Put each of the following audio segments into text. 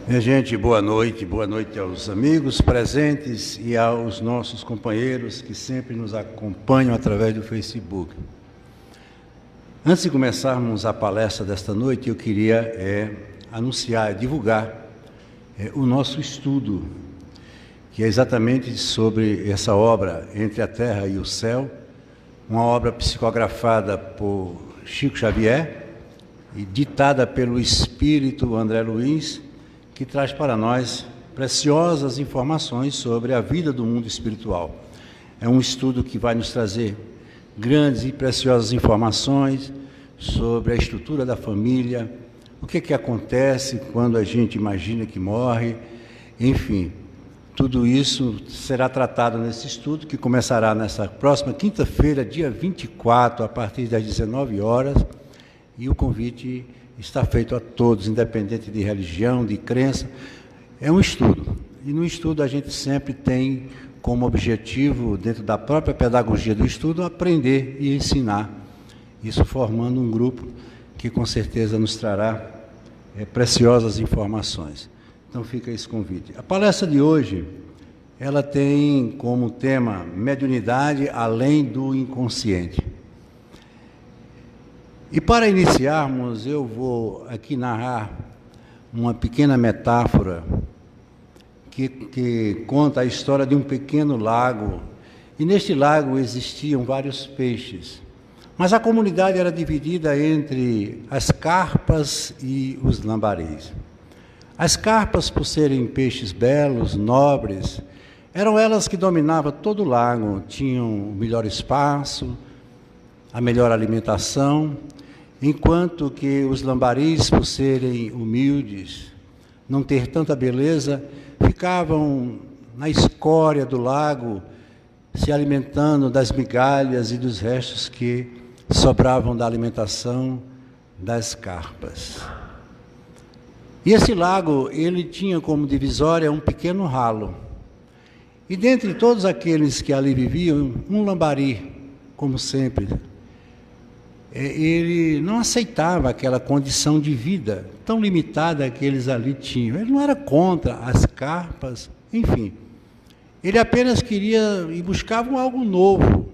Minha gente, boa noite aos amigos presentes e aos nossos companheiros que sempre nos acompanham através do Facebook. Antes de começarmos a palestra desta noite, eu queria anunciar, divulgar o nosso estudo, que é exatamente sobre essa obra, Entre a Terra e o Céu, uma obra psicografada por Chico Xavier e ditada pelo Espírito André Luiz, que traz para nós preciosas informações sobre a vida do mundo espiritual. É um estudo que vai nos trazer grandes e preciosas informações sobre a estrutura da família, o que acontece quando a gente imagina que morre, enfim, tudo isso será tratado nesse estudo, que começará nessa próxima quinta-feira, dia 24, a partir das 19 horas, e o convite está feito a todos, independente de religião, de crença. É um estudo, e no estudo a gente sempre tem como objetivo, dentro da própria pedagogia do estudo, aprender e ensinar, isso formando um grupo que com certeza nos trará preciosas informações. Então fica esse convite. A palestra de hoje, ela tem como tema mediunidade além do inconsciente. E para iniciarmos, eu vou aqui narrar uma pequena metáfora que conta a história de um pequeno lago. E neste lago existiam vários peixes, mas a comunidade era dividida entre as carpas e os lambaris. As carpas, por serem peixes belos, nobres, eram elas que dominavam todo o lago, tinham o melhor espaço, a melhor alimentação, enquanto que os lambaris, por serem humildes, não ter tanta beleza, ficavam na escória do lago, se alimentando das migalhas e dos restos que sobravam da alimentação das carpas. E esse lago, ele tinha como divisória um pequeno ralo. E dentre todos aqueles que ali viviam, um lambari, como sempre, ele não aceitava aquela condição de vida tão limitada que eles ali tinham. Ele não era contra as carpas, enfim. Ele apenas queria e buscava algo novo,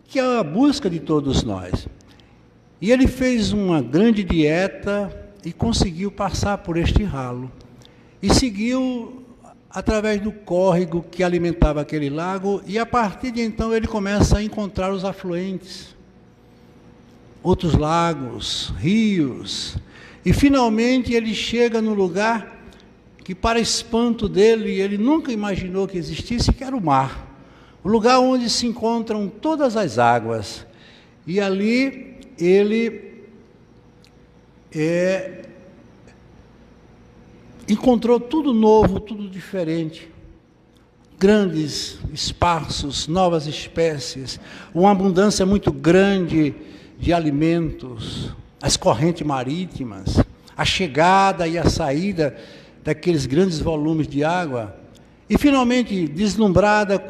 que é a busca de todos nós. E ele fez uma grande dieta e conseguiu passar por este ralo. E seguiu através do córrego que alimentava aquele lago, e a partir de então ele começa a encontrar os afluentes, outros lagos, rios, e finalmente ele chega no lugar que, para espanto dele, ele nunca imaginou que existisse, que era o mar, o lugar onde se encontram todas as águas. E ali ele encontrou tudo novo, tudo diferente, grandes espaços, novas espécies, uma abundância muito grande de alimentos, as correntes marítimas, a chegada e a saída daqueles grandes volumes de água. E finalmente, deslumbrado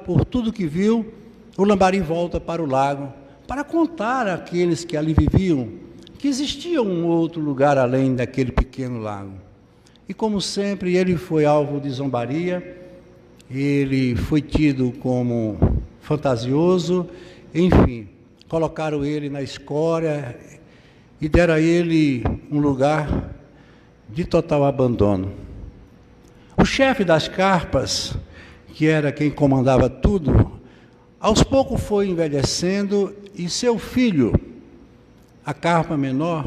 por tudo que viu, o lambari volta para o lago, para contar àqueles que ali viviam que existia um outro lugar além daquele pequeno lago. E como sempre, ele foi alvo de zombaria, ele foi tido como fantasioso, enfim, colocaram ele na escória e deram a ele um lugar de total abandono. O chefe das carpas, que era quem comandava tudo, aos poucos foi envelhecendo, e seu filho, a carpa menor,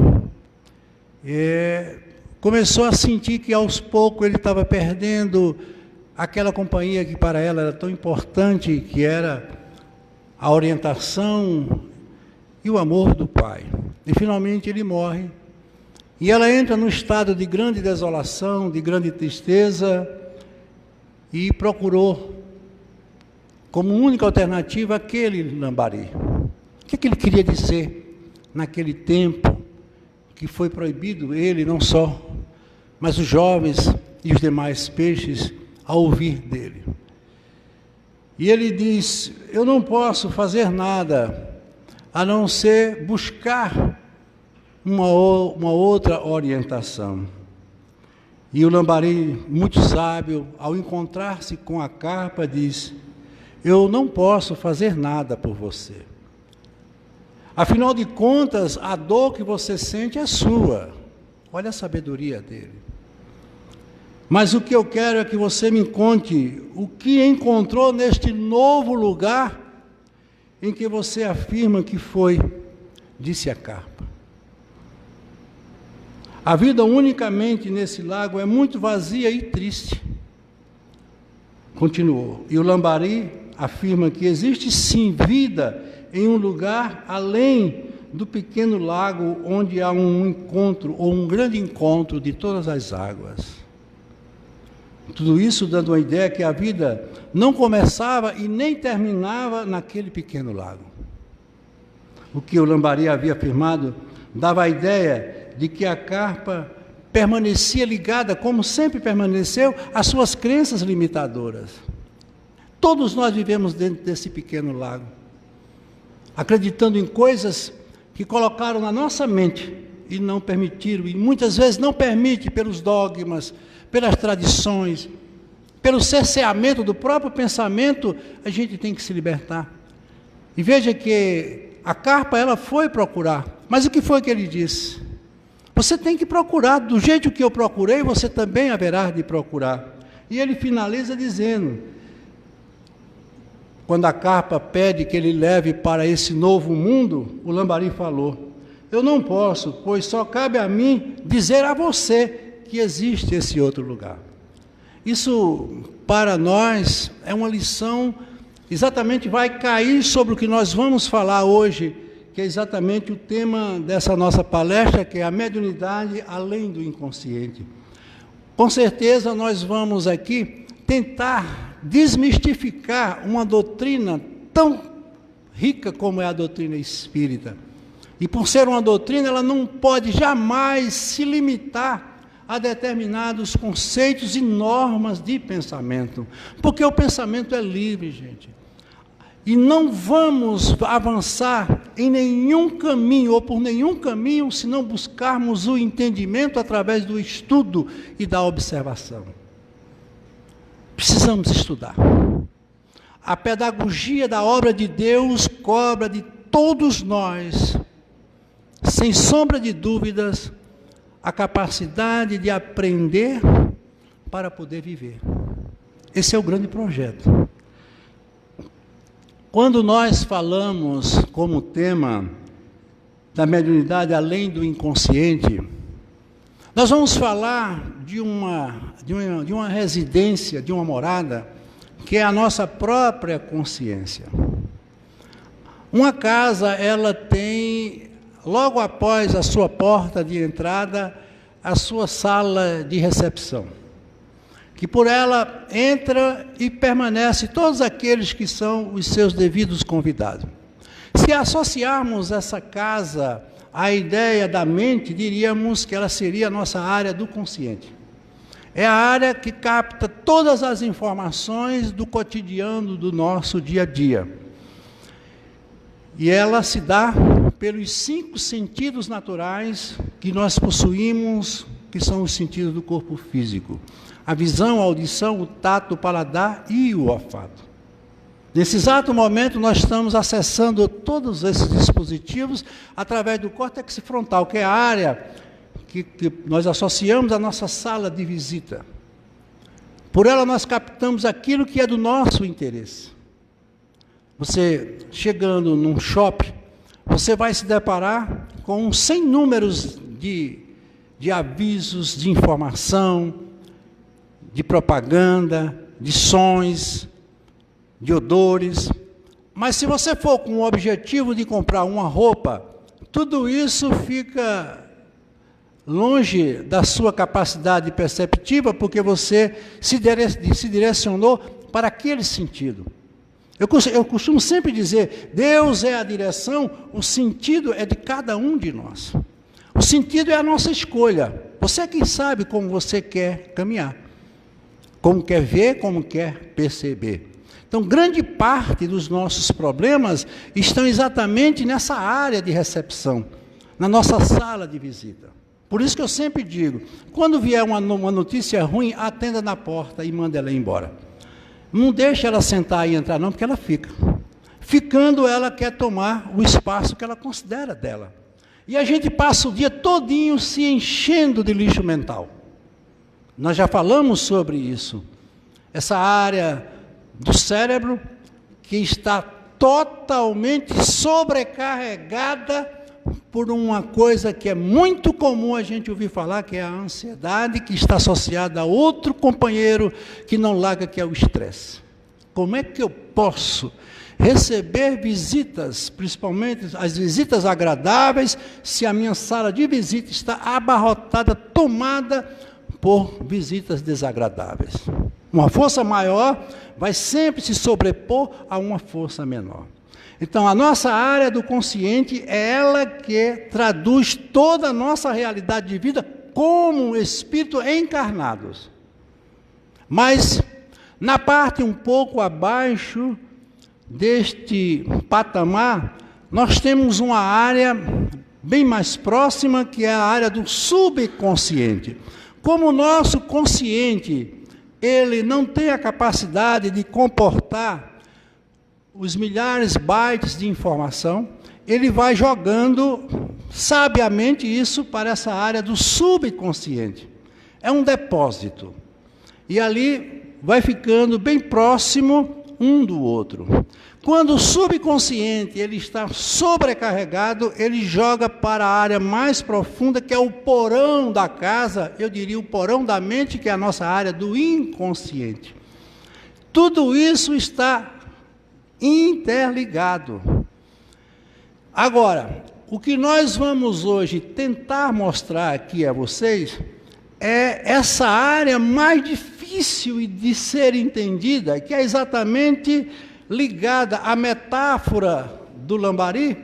começou a sentir que aos poucos ele estava perdendo aquela companhia que para ela era tão importante, que era a orientação e o amor do pai. E finalmente ele morre, e ela entra num estado de grande desolação, de grande tristeza, e procurou como única alternativa aquele lambari. O que ele queria dizer naquele tempo que foi proibido ele, não só, mas os jovens e os demais peixes, a ouvir dele? E ele diz: eu não posso fazer nada a não ser buscar uma outra orientação. E o Lambari, muito sábio, ao encontrar-se com a carpa, diz: eu não posso fazer nada por você. Afinal de contas, a dor que você sente é sua. Olha a sabedoria dele. Mas o que eu quero é que você me conte o que encontrou neste novo lugar em que você afirma que foi, disse a carpa. A vida unicamente nesse lago é muito vazia e triste. Continuou. E o Lambari afirma que existe sim vida em um lugar além do pequeno lago, onde há um encontro, ou um grande encontro de todas as águas. Tudo isso dando a ideia que a vida não começava e nem terminava naquele pequeno lago. O que o Lambari havia afirmado dava a ideia de que a carpa permanecia ligada, como sempre permaneceu, às suas crenças limitadoras. Todos nós vivemos dentro desse pequeno lago, acreditando em coisas que colocaram na nossa mente e não permitiram, e muitas vezes não permite pelos dogmas, pelas tradições, pelo cerceamento do próprio pensamento, a gente tem que se libertar. E veja que a carpa, ela foi procurar, mas o que foi que ele disse? Você tem que procurar, do jeito que eu procurei, você também haverá de procurar. E ele finaliza dizendo, quando a carpa pede que ele leve para esse novo mundo, o Lambari falou: eu não posso, pois só cabe a mim dizer a você que existe esse outro lugar. Isso, para nós, é uma lição, exatamente vai cair sobre o que nós vamos falar hoje, que é exatamente o tema dessa nossa palestra, que é a mediunidade além do inconsciente. Com certeza nós vamos aqui tentar desmistificar uma doutrina tão rica como é a doutrina espírita. E por ser uma doutrina, ela não pode jamais se limitar a determinados conceitos e normas de pensamento, porque o pensamento é livre, gente. E não vamos avançar em nenhum caminho, ou por nenhum caminho, se não buscarmos o entendimento através do estudo e da observação. Precisamos estudar. A pedagogia da obra de Deus cobra de todos nós, sem sombra de dúvidas, a capacidade de aprender para poder viver. Esse é o grande projeto. Quando nós falamos como tema da mediunidade além do inconsciente, nós vamos falar de uma residência, de uma morada, que é a nossa própria consciência. Uma casa, ela tem, logo após a sua porta de entrada, a sua sala de recepção, que por ela entra e permanece todos aqueles que são os seus devidos convidados. Se associarmos essa casa à ideia da mente, diríamos que ela seria a nossa área do consciente. É a área que capta todas as informações do cotidiano do nosso dia a dia. E ela se dá pelos 5 sentidos naturais que nós possuímos, que são os sentidos do corpo físico. A visão, a audição, o tato, o paladar e o olfato. Nesse exato momento, nós estamos acessando todos esses dispositivos através do córtex frontal, que é a área que nós associamos à nossa sala de visita. Por ela, nós captamos aquilo que é do nosso interesse. Você, chegando num shopping, você vai se deparar com 100 números de avisos, de informação, de propaganda, de sons, de odores. Mas se você for com o objetivo de comprar uma roupa, tudo isso fica longe da sua capacidade perceptiva, porque você se direcionou para aquele sentido. Eu costumo sempre dizer, Deus é a direção, o sentido é de cada um de nós. O sentido é a nossa escolha. Você é quem sabe como você quer caminhar, como quer ver, como quer perceber. Então, grande parte dos nossos problemas estão exatamente nessa área de recepção, na nossa sala de visita. Por isso que eu sempre digo, quando vier uma notícia ruim, atenda na porta e manda ela embora. Não deixa ela sentar e entrar não, porque ela fica. Ficando, ela quer tomar o espaço que ela considera dela. E a gente passa o dia todinho se enchendo de lixo mental. Nós já falamos sobre isso. Essa área do cérebro que está totalmente sobrecarregada por uma coisa que é muito comum a gente ouvir falar, que é a ansiedade, que está associada a outro companheiro que não larga, que é o estresse. Como é que eu posso receber visitas, principalmente as visitas agradáveis, se a minha sala de visita está abarrotada, tomada por visitas desagradáveis? Uma força maior vai sempre se sobrepor a uma força menor. Então, a nossa área do consciente é ela que traduz toda a nossa realidade de vida como espírito encarnados. Mas, na parte um pouco abaixo deste patamar, nós temos uma área bem mais próxima, que é a área do subconsciente. Como o nosso consciente, ele não tem a capacidade de comportar os milhares de bytes de informação, ele vai jogando sabiamente isso para essa área do subconsciente. É um depósito. E ali vai ficando bem próximo um do outro. Quando o subconsciente ele está sobrecarregado, ele joga para a área mais profunda, que é o porão da casa, eu diria o porão da mente, que é a nossa área do inconsciente. Tudo isso está interligado. Agora, o que nós vamos hoje tentar mostrar aqui a vocês é essa área mais difícil de ser entendida, que é exatamente ligada à metáfora do Lambari,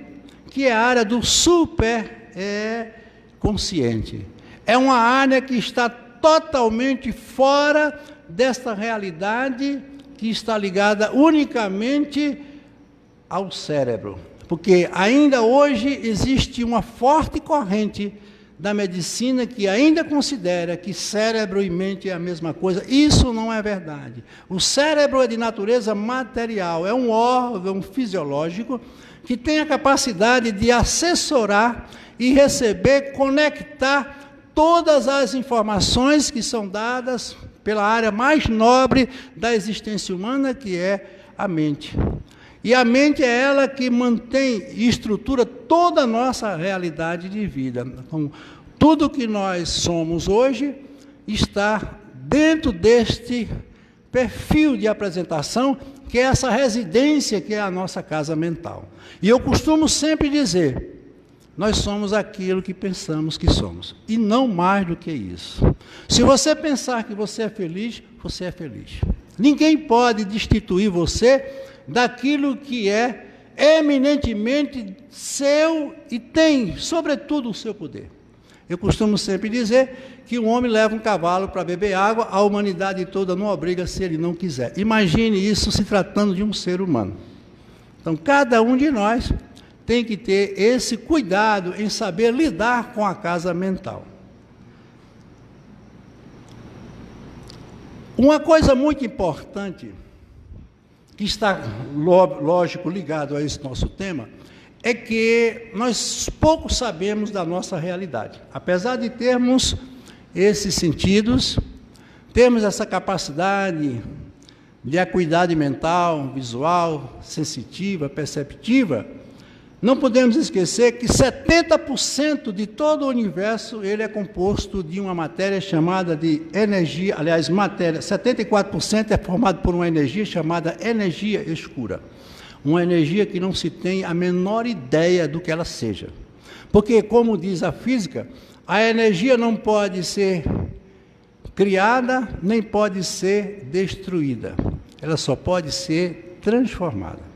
que é a área do superconsciente. É uma área que está totalmente fora desta realidade, que está ligada unicamente ao cérebro. Porque ainda hoje existe uma forte corrente da medicina que ainda considera que cérebro e mente é a mesma coisa. Isso não é verdade. O cérebro é de natureza material, é um órgão fisiológico que tem a capacidade de assessorar e receber, conectar todas as informações que são dadas pela área mais nobre da existência humana, que é a mente. E a mente é ela que mantém e estrutura toda a nossa realidade de vida. Então, tudo que nós somos hoje está dentro deste perfil de apresentação, que é essa residência que é a nossa casa mental. E eu costumo sempre dizer, nós somos aquilo que pensamos que somos, e não mais do que isso. Se você pensar que você é feliz, você é feliz. Ninguém pode destituir você daquilo que é eminentemente seu e tem, sobretudo, o seu poder. Eu costumo sempre dizer que um homem leva um cavalo para beber água, a humanidade toda não obriga se ele não quiser. Imagine isso se tratando de um ser humano. Então, cada um de nós tem que ter esse cuidado em saber lidar com a casa mental. Uma coisa muito importante, que está, lógico, ligado a esse nosso tema, é que nós pouco sabemos da nossa realidade. Apesar de termos esses sentidos, temos essa capacidade de acuidade mental, visual, sensitiva, perceptiva, não podemos esquecer que 70% de todo o universo ele é composto de uma matéria chamada de energia, aliás, matéria, 74% é formado por uma energia chamada energia escura. Uma energia que não se tem a menor ideia do que ela seja. Porque, como diz a física, a energia não pode ser criada, nem pode ser destruída. Ela só pode ser transformada.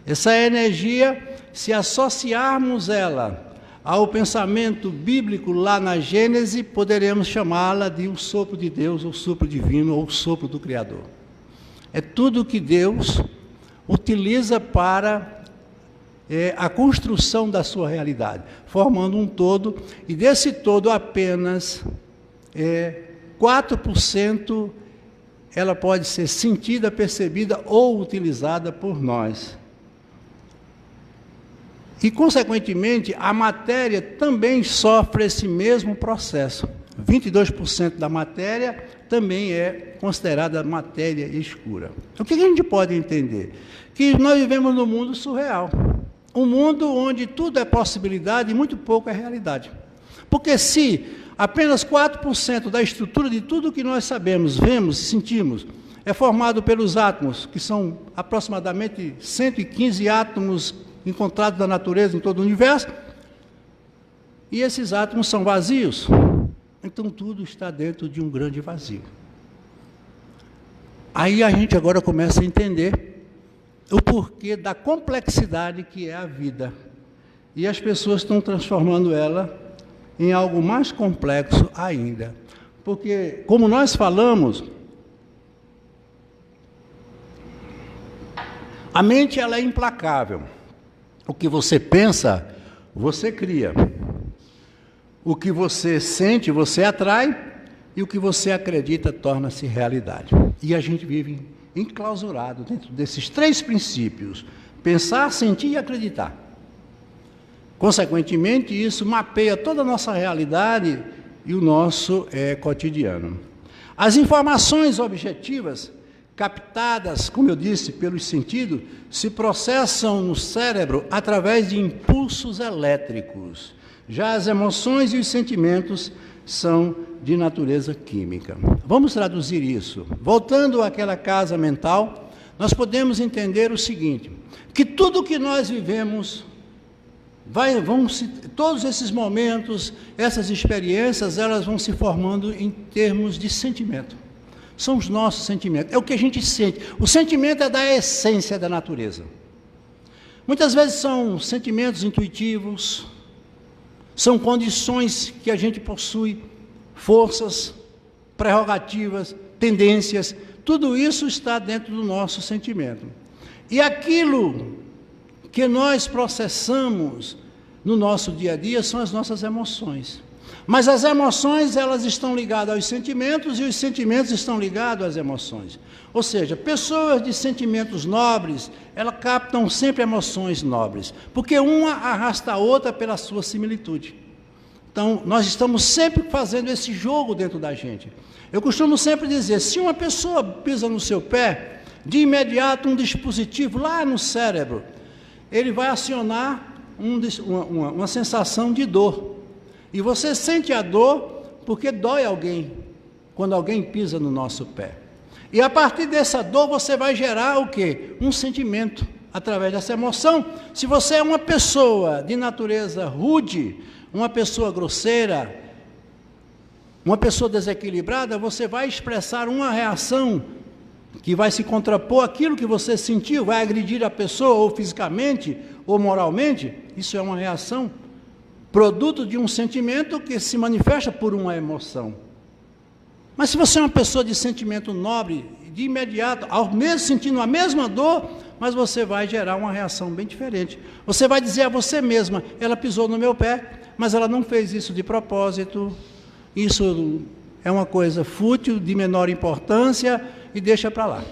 Essa energia, se associarmos ela ao pensamento bíblico lá na Gênese, poderemos chamá-la de um sopro de Deus, ou sopro divino, ou sopro do Criador. É tudo que Deus utiliza para a construção da sua realidade, formando um todo, e desse todo apenas 4% ela pode ser sentida, percebida ou utilizada por nós. E, consequentemente, a matéria também sofre esse mesmo processo. 22% da matéria também é considerada matéria escura. O que a gente pode entender? Que nós vivemos num mundo surreal. Um mundo onde tudo é possibilidade e muito pouco é realidade. Porque se apenas 4% da estrutura de tudo que nós sabemos, vemos e sentimos é formado pelos átomos, que são aproximadamente 115 átomos encontrados na natureza em todo o universo, e esses átomos são vazios, então tudo está dentro de um grande vazio. Aí a gente agora começa a entender o porquê da complexidade que é a vida. E as pessoas estão transformando ela em algo mais complexo ainda. Porque, como nós falamos, a mente ela é implacável. O que você pensa, você cria. O que você sente, você atrai. E o que você acredita torna-se realidade. E a gente vive enclausurado dentro desses 3 princípios: pensar, sentir e acreditar. Consequentemente, isso mapeia toda a nossa realidade e o nosso cotidiano. As informações objetivas, captadas, como eu disse, pelos sentidos, se processam no cérebro através de impulsos elétricos. Já as emoções e os sentimentos são de natureza química. Vamos traduzir isso. Voltando àquela casa mental, nós podemos entender o seguinte: que tudo que nós vivemos, todos esses momentos, essas experiências, elas vão se formando em termos de sentimento. São os nossos sentimentos, é o que a gente sente. O sentimento é da essência da natureza. Muitas vezes são sentimentos intuitivos, são condições que a gente possui, forças, prerrogativas, tendências, tudo isso está dentro do nosso sentimento. E aquilo que nós processamos no nosso dia a dia são as nossas emoções. Mas as emoções, elas estão ligadas aos sentimentos e os sentimentos estão ligados às emoções. Ou seja, pessoas de sentimentos nobres, elas captam sempre emoções nobres, porque uma arrasta a outra pela sua similitude. Então, nós estamos sempre fazendo esse jogo dentro da gente. Eu costumo sempre dizer, se uma pessoa pisa no seu pé, de imediato um dispositivo lá no cérebro, ele vai acionar uma sensação de dor. E você sente a dor porque dói alguém, quando alguém pisa no nosso pé. E a partir dessa dor você vai gerar o quê? Um sentimento, através dessa emoção. Se você é uma pessoa de natureza rude, uma pessoa grosseira, uma pessoa desequilibrada, você vai expressar uma reação que vai se contrapor àquilo que você sentiu, vai agredir a pessoa ou fisicamente ou moralmente. Isso é uma reação produto de um sentimento que se manifesta por uma emoção. Mas se você é uma pessoa de sentimento nobre, de imediato, sentindo a mesma dor, mas você vai gerar uma reação bem diferente. Você vai dizer a você mesma, ela pisou no meu pé, mas ela não fez isso de propósito, isso é uma coisa fútil, de menor importância, e deixa para lá.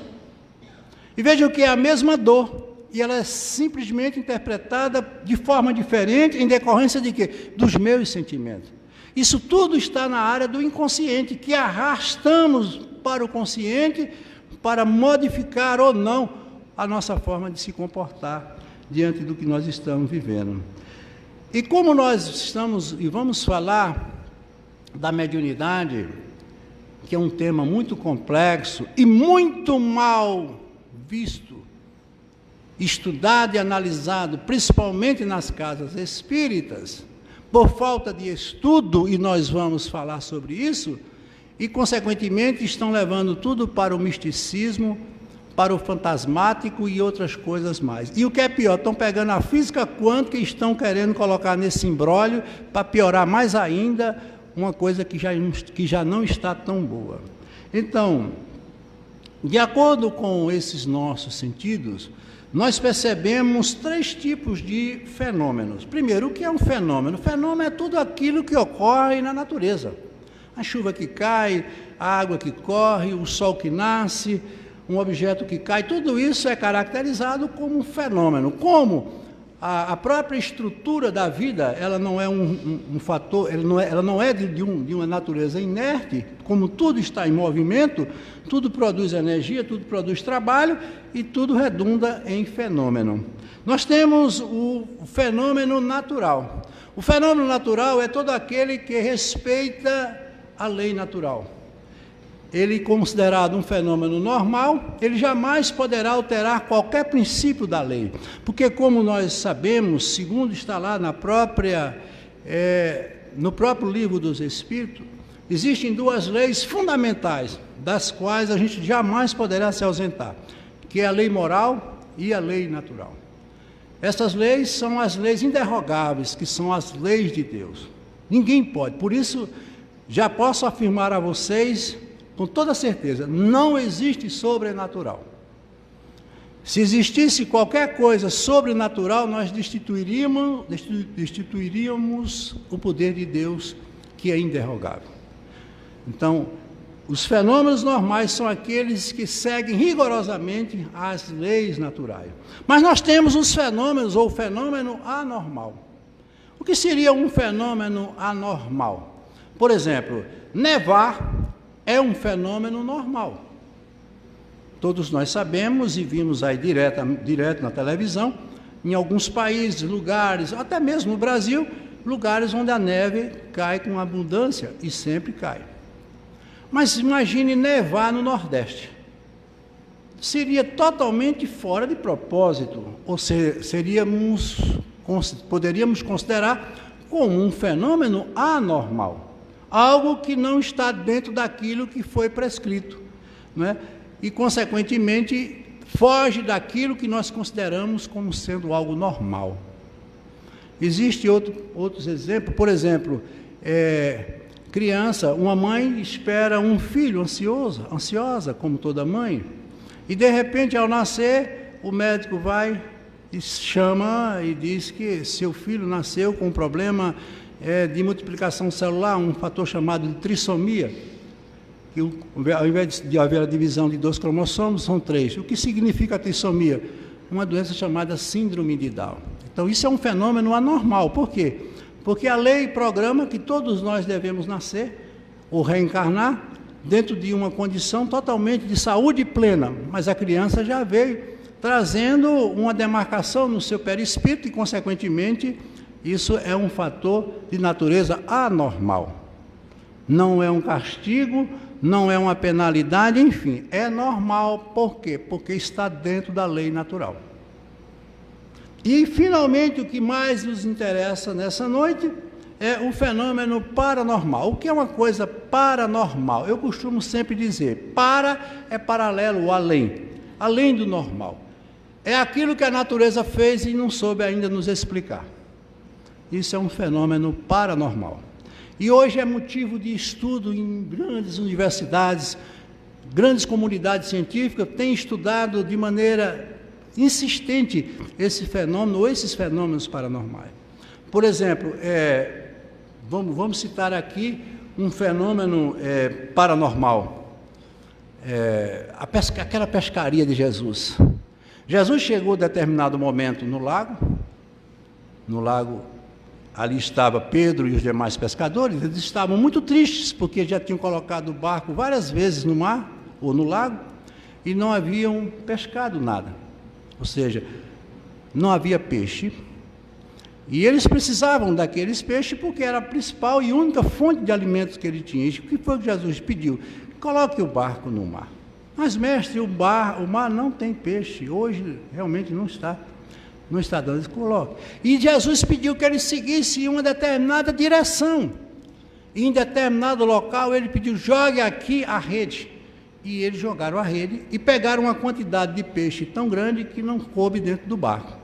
E vejam que é a mesma dor, e ela é simplesmente interpretada de forma diferente, em decorrência de quê? Dos meus sentimentos. Isso tudo está na área do inconsciente, que arrastamos para o consciente para modificar ou não a nossa forma de se comportar diante do que nós estamos vivendo. E como nós estamos, e vamos falar da mediunidade, que é um tema muito complexo e muito mal visto, estudado e analisado, principalmente nas casas espíritas, por falta de estudo, e nós vamos falar sobre isso, e consequentemente estão levando tudo para o misticismo, para o fantasmático e outras coisas mais. E o que é pior, estão pegando a física quântica e estão querendo colocar nesse imbróglio para piorar mais ainda uma coisa que já não está tão boa. Então, de acordo com esses nossos sentidos, nós percebemos três tipos de fenômenos. Primeiro, o que é um fenômeno? Fenômeno é tudo aquilo que ocorre na natureza. A chuva que cai, a água que corre, o sol que nasce, um objeto que cai, tudo isso é caracterizado como um fenômeno. Como a própria estrutura da vida, ela não é um fator, ela não é de uma natureza inerte, como tudo está em movimento, tudo produz energia, tudo produz trabalho e tudo redunda em fenômeno. Nós temos o fenômeno natural. O fenômeno natural é todo aquele que respeita a lei natural. Ele, considerado um fenômeno normal, ele jamais poderá alterar qualquer princípio da lei. Porque, como nós sabemos, segundo está lá no próprio livro dos Espíritos, existem duas leis fundamentais, das quais a gente jamais poderá se ausentar, que é a lei moral e a lei natural. Essas leis são as leis inderrogáveis, que são as leis de Deus. Ninguém pode, por isso, já posso afirmar a vocês, com toda certeza, não existe sobrenatural. Se existisse qualquer coisa sobrenatural, nós destituiríamos o poder de Deus, que é inderrogável. Então, os fenômenos normais são aqueles que seguem rigorosamente as leis naturais. Mas nós temos os fenômenos, ou fenômeno anormal. O que seria um fenômeno anormal? Por exemplo, nevar é um fenômeno normal. Todos nós sabemos e vimos aí direto na televisão, em alguns países, lugares, até mesmo no Brasil, lugares onde a neve cai com abundância e sempre cai. Mas imagine nevar no Nordeste. Seria totalmente fora de propósito, ou seja, poderíamos considerar como um fenômeno anormal. Algo que não está dentro daquilo que foi prescrito, não é? E, consequentemente, foge daquilo que nós consideramos como sendo algo normal. Existem outros exemplos, por exemplo, criança, uma mãe espera um filho ansiosa, como toda mãe, e de repente, ao nascer, o médico vai e chama e diz que seu filho nasceu com um problema de multiplicação celular, um fator chamado de trissomia, que ao invés de haver a divisão de 2 cromossomos, são 3. O que significa a trissomia? Uma doença chamada síndrome de Down. Então, isso é um fenômeno anormal. Por quê? Porque a lei programa que todos nós devemos nascer ou reencarnar dentro de uma condição totalmente de saúde plena, mas a criança já veio trazendo uma demarcação no seu perispírito e, consequentemente, isso é um fator de natureza anormal. Não é um castigo, não é uma penalidade, enfim, é normal. Por quê? Porque está dentro da lei natural. E, finalmente, o que mais nos interessa nessa noite é o fenômeno paranormal. O que é uma coisa paranormal? Eu costumo sempre dizer, é paralelo, além do normal. É aquilo que a natureza fez e não soube ainda nos explicar. Isso é um fenômeno paranormal. E hoje é motivo de estudo em grandes universidades, grandes comunidades científicas têm estudado de maneira insistente esse fenômeno ou esses fenômenos paranormais. Por exemplo, vamos citar aqui um fenômeno paranormal, aquela pescaria de Jesus. Jesus chegou a determinado momento no lago, ali estava Pedro e os demais pescadores. Eles estavam muito tristes, porque já tinham colocado o barco várias vezes no mar, ou no lago, e não haviam pescado nada. Ou seja, não havia peixe, e eles precisavam daqueles peixes, porque era a principal e única fonte de alimentos que ele tinha. O que foi que Jesus pediu? Coloque o barco no mar. Mas, mestre, o mar não tem peixe, hoje realmente não está dando, eles colocam. E Jesus pediu que ele seguisse em uma determinada direção. E em determinado local ele pediu, jogue aqui a rede. E eles jogaram a rede e pegaram uma quantidade de peixe tão grande que não coube dentro do barco.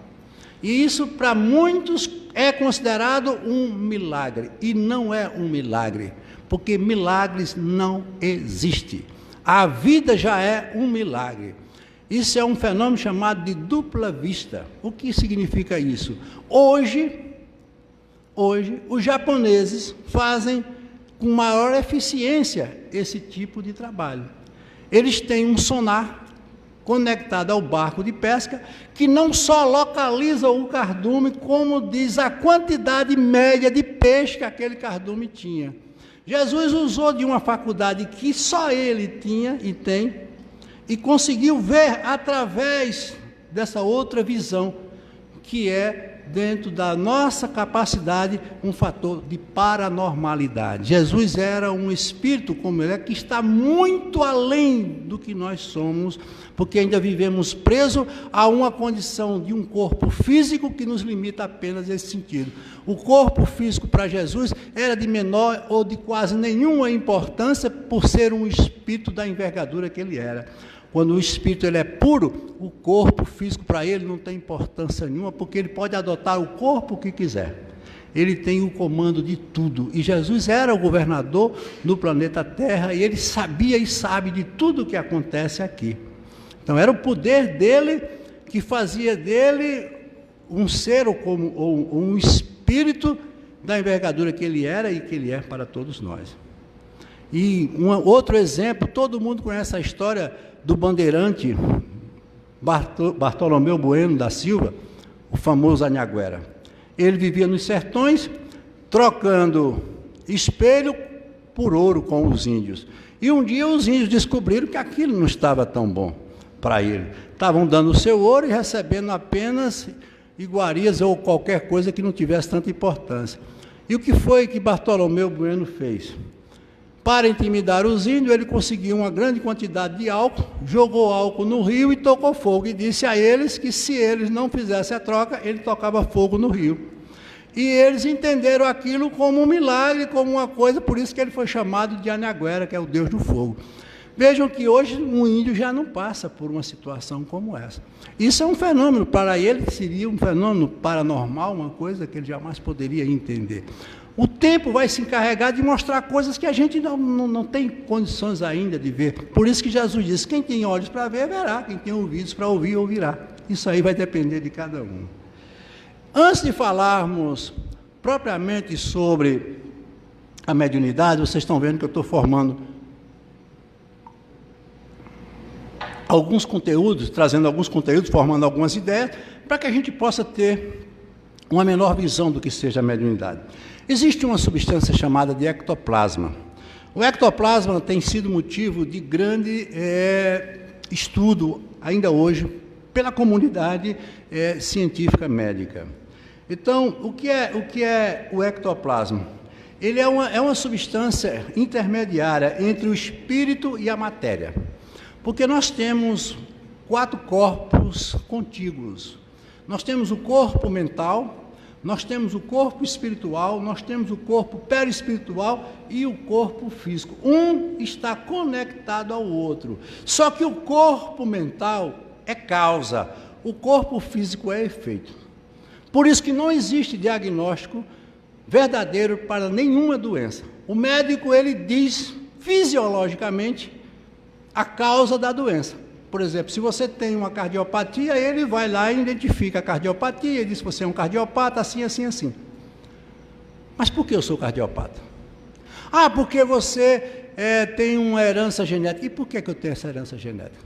E isso para muitos é considerado um milagre. E não é um milagre, porque milagres não existem. A vida já é um milagre. Isso é um fenômeno chamado de dupla vista. O que significa isso? Hoje, os japoneses fazem com maior eficiência esse tipo de trabalho. Eles têm um sonar conectado ao barco de pesca, que não só localiza o cardume, como diz a quantidade média de peixe que aquele cardume tinha. Jesus usou de uma faculdade que só ele tinha e tem, e conseguiu ver através dessa outra visão, que é, dentro da nossa capacidade, um fator de paranormalidade. Jesus era um espírito, como ele é, que está muito além do que nós somos, porque ainda vivemos presos a uma condição de um corpo físico que nos limita apenas esse sentido. O corpo físico para Jesus era de menor ou de quase nenhuma importância, por ser um espírito da envergadura que ele era. Quando o espírito ele é puro, o corpo físico para ele não tem importância nenhuma, porque ele pode adotar o corpo que quiser. Ele tem o comando de tudo. E Jesus era o governador do planeta Terra, e ele sabia e sabe de tudo o que acontece aqui. Então era o poder dele que fazia dele um ser ou um espírito da envergadura que ele era e que ele é para todos nós. E outro exemplo, todo mundo conhece a história do bandeirante Bartolomeu Bueno da Silva, o famoso Anhanguera. Ele vivia nos sertões, trocando espelho por ouro com os índios. E um dia os índios descobriram que aquilo não estava tão bom para ele. Estavam dando o seu ouro e recebendo apenas iguarias ou qualquer coisa que não tivesse tanta importância. E o que foi que Bartolomeu Bueno fez? Para intimidar os índios, ele conseguiu uma grande quantidade de álcool, jogou álcool no rio e tocou fogo, e disse a eles que se eles não fizessem a troca, ele tocava fogo no rio. E eles entenderam aquilo como um milagre, como uma coisa, por isso que ele foi chamado de Anhanguera, que é o Deus do fogo. Vejam que hoje um índio já não passa por uma situação como essa. Isso é um fenômeno, para ele seria um fenômeno paranormal, uma coisa que ele jamais poderia entender. O tempo vai se encarregar de mostrar coisas que a gente não tem condições ainda de ver. Por isso que Jesus disse, quem tem olhos para ver, verá. Quem tem ouvidos para ouvir, ouvirá. Isso aí vai depender de cada um. Antes de falarmos propriamente sobre a mediunidade, vocês estão vendo que eu estou formando alguns conteúdos, trazendo alguns conteúdos, formando algumas ideias, para que a gente possa ter uma menor visão do que seja a mediunidade. Existe uma substância chamada de ectoplasma. O ectoplasma tem sido motivo de grande estudo, ainda hoje, pela comunidade científica médica. Então, o que é o ectoplasma? Ele é uma substância intermediária entre o espírito e a matéria. Porque nós temos 4 corpos contíguos. Nós temos o corpo mental, nós temos o corpo espiritual, nós temos o corpo perispiritual e o corpo físico. Um está conectado ao outro. Só que o corpo mental é causa, o corpo físico é efeito. Por isso que não existe diagnóstico verdadeiro para nenhuma doença. O médico, ele diz fisiologicamente a causa da doença. Por exemplo, se você tem uma cardiopatia, ele vai lá e identifica a cardiopatia, e diz que você é um cardiopata, assim, assim, assim. Mas por que eu sou cardiopata? Ah, porque você tem uma herança genética. E por que eu tenho essa herança genética?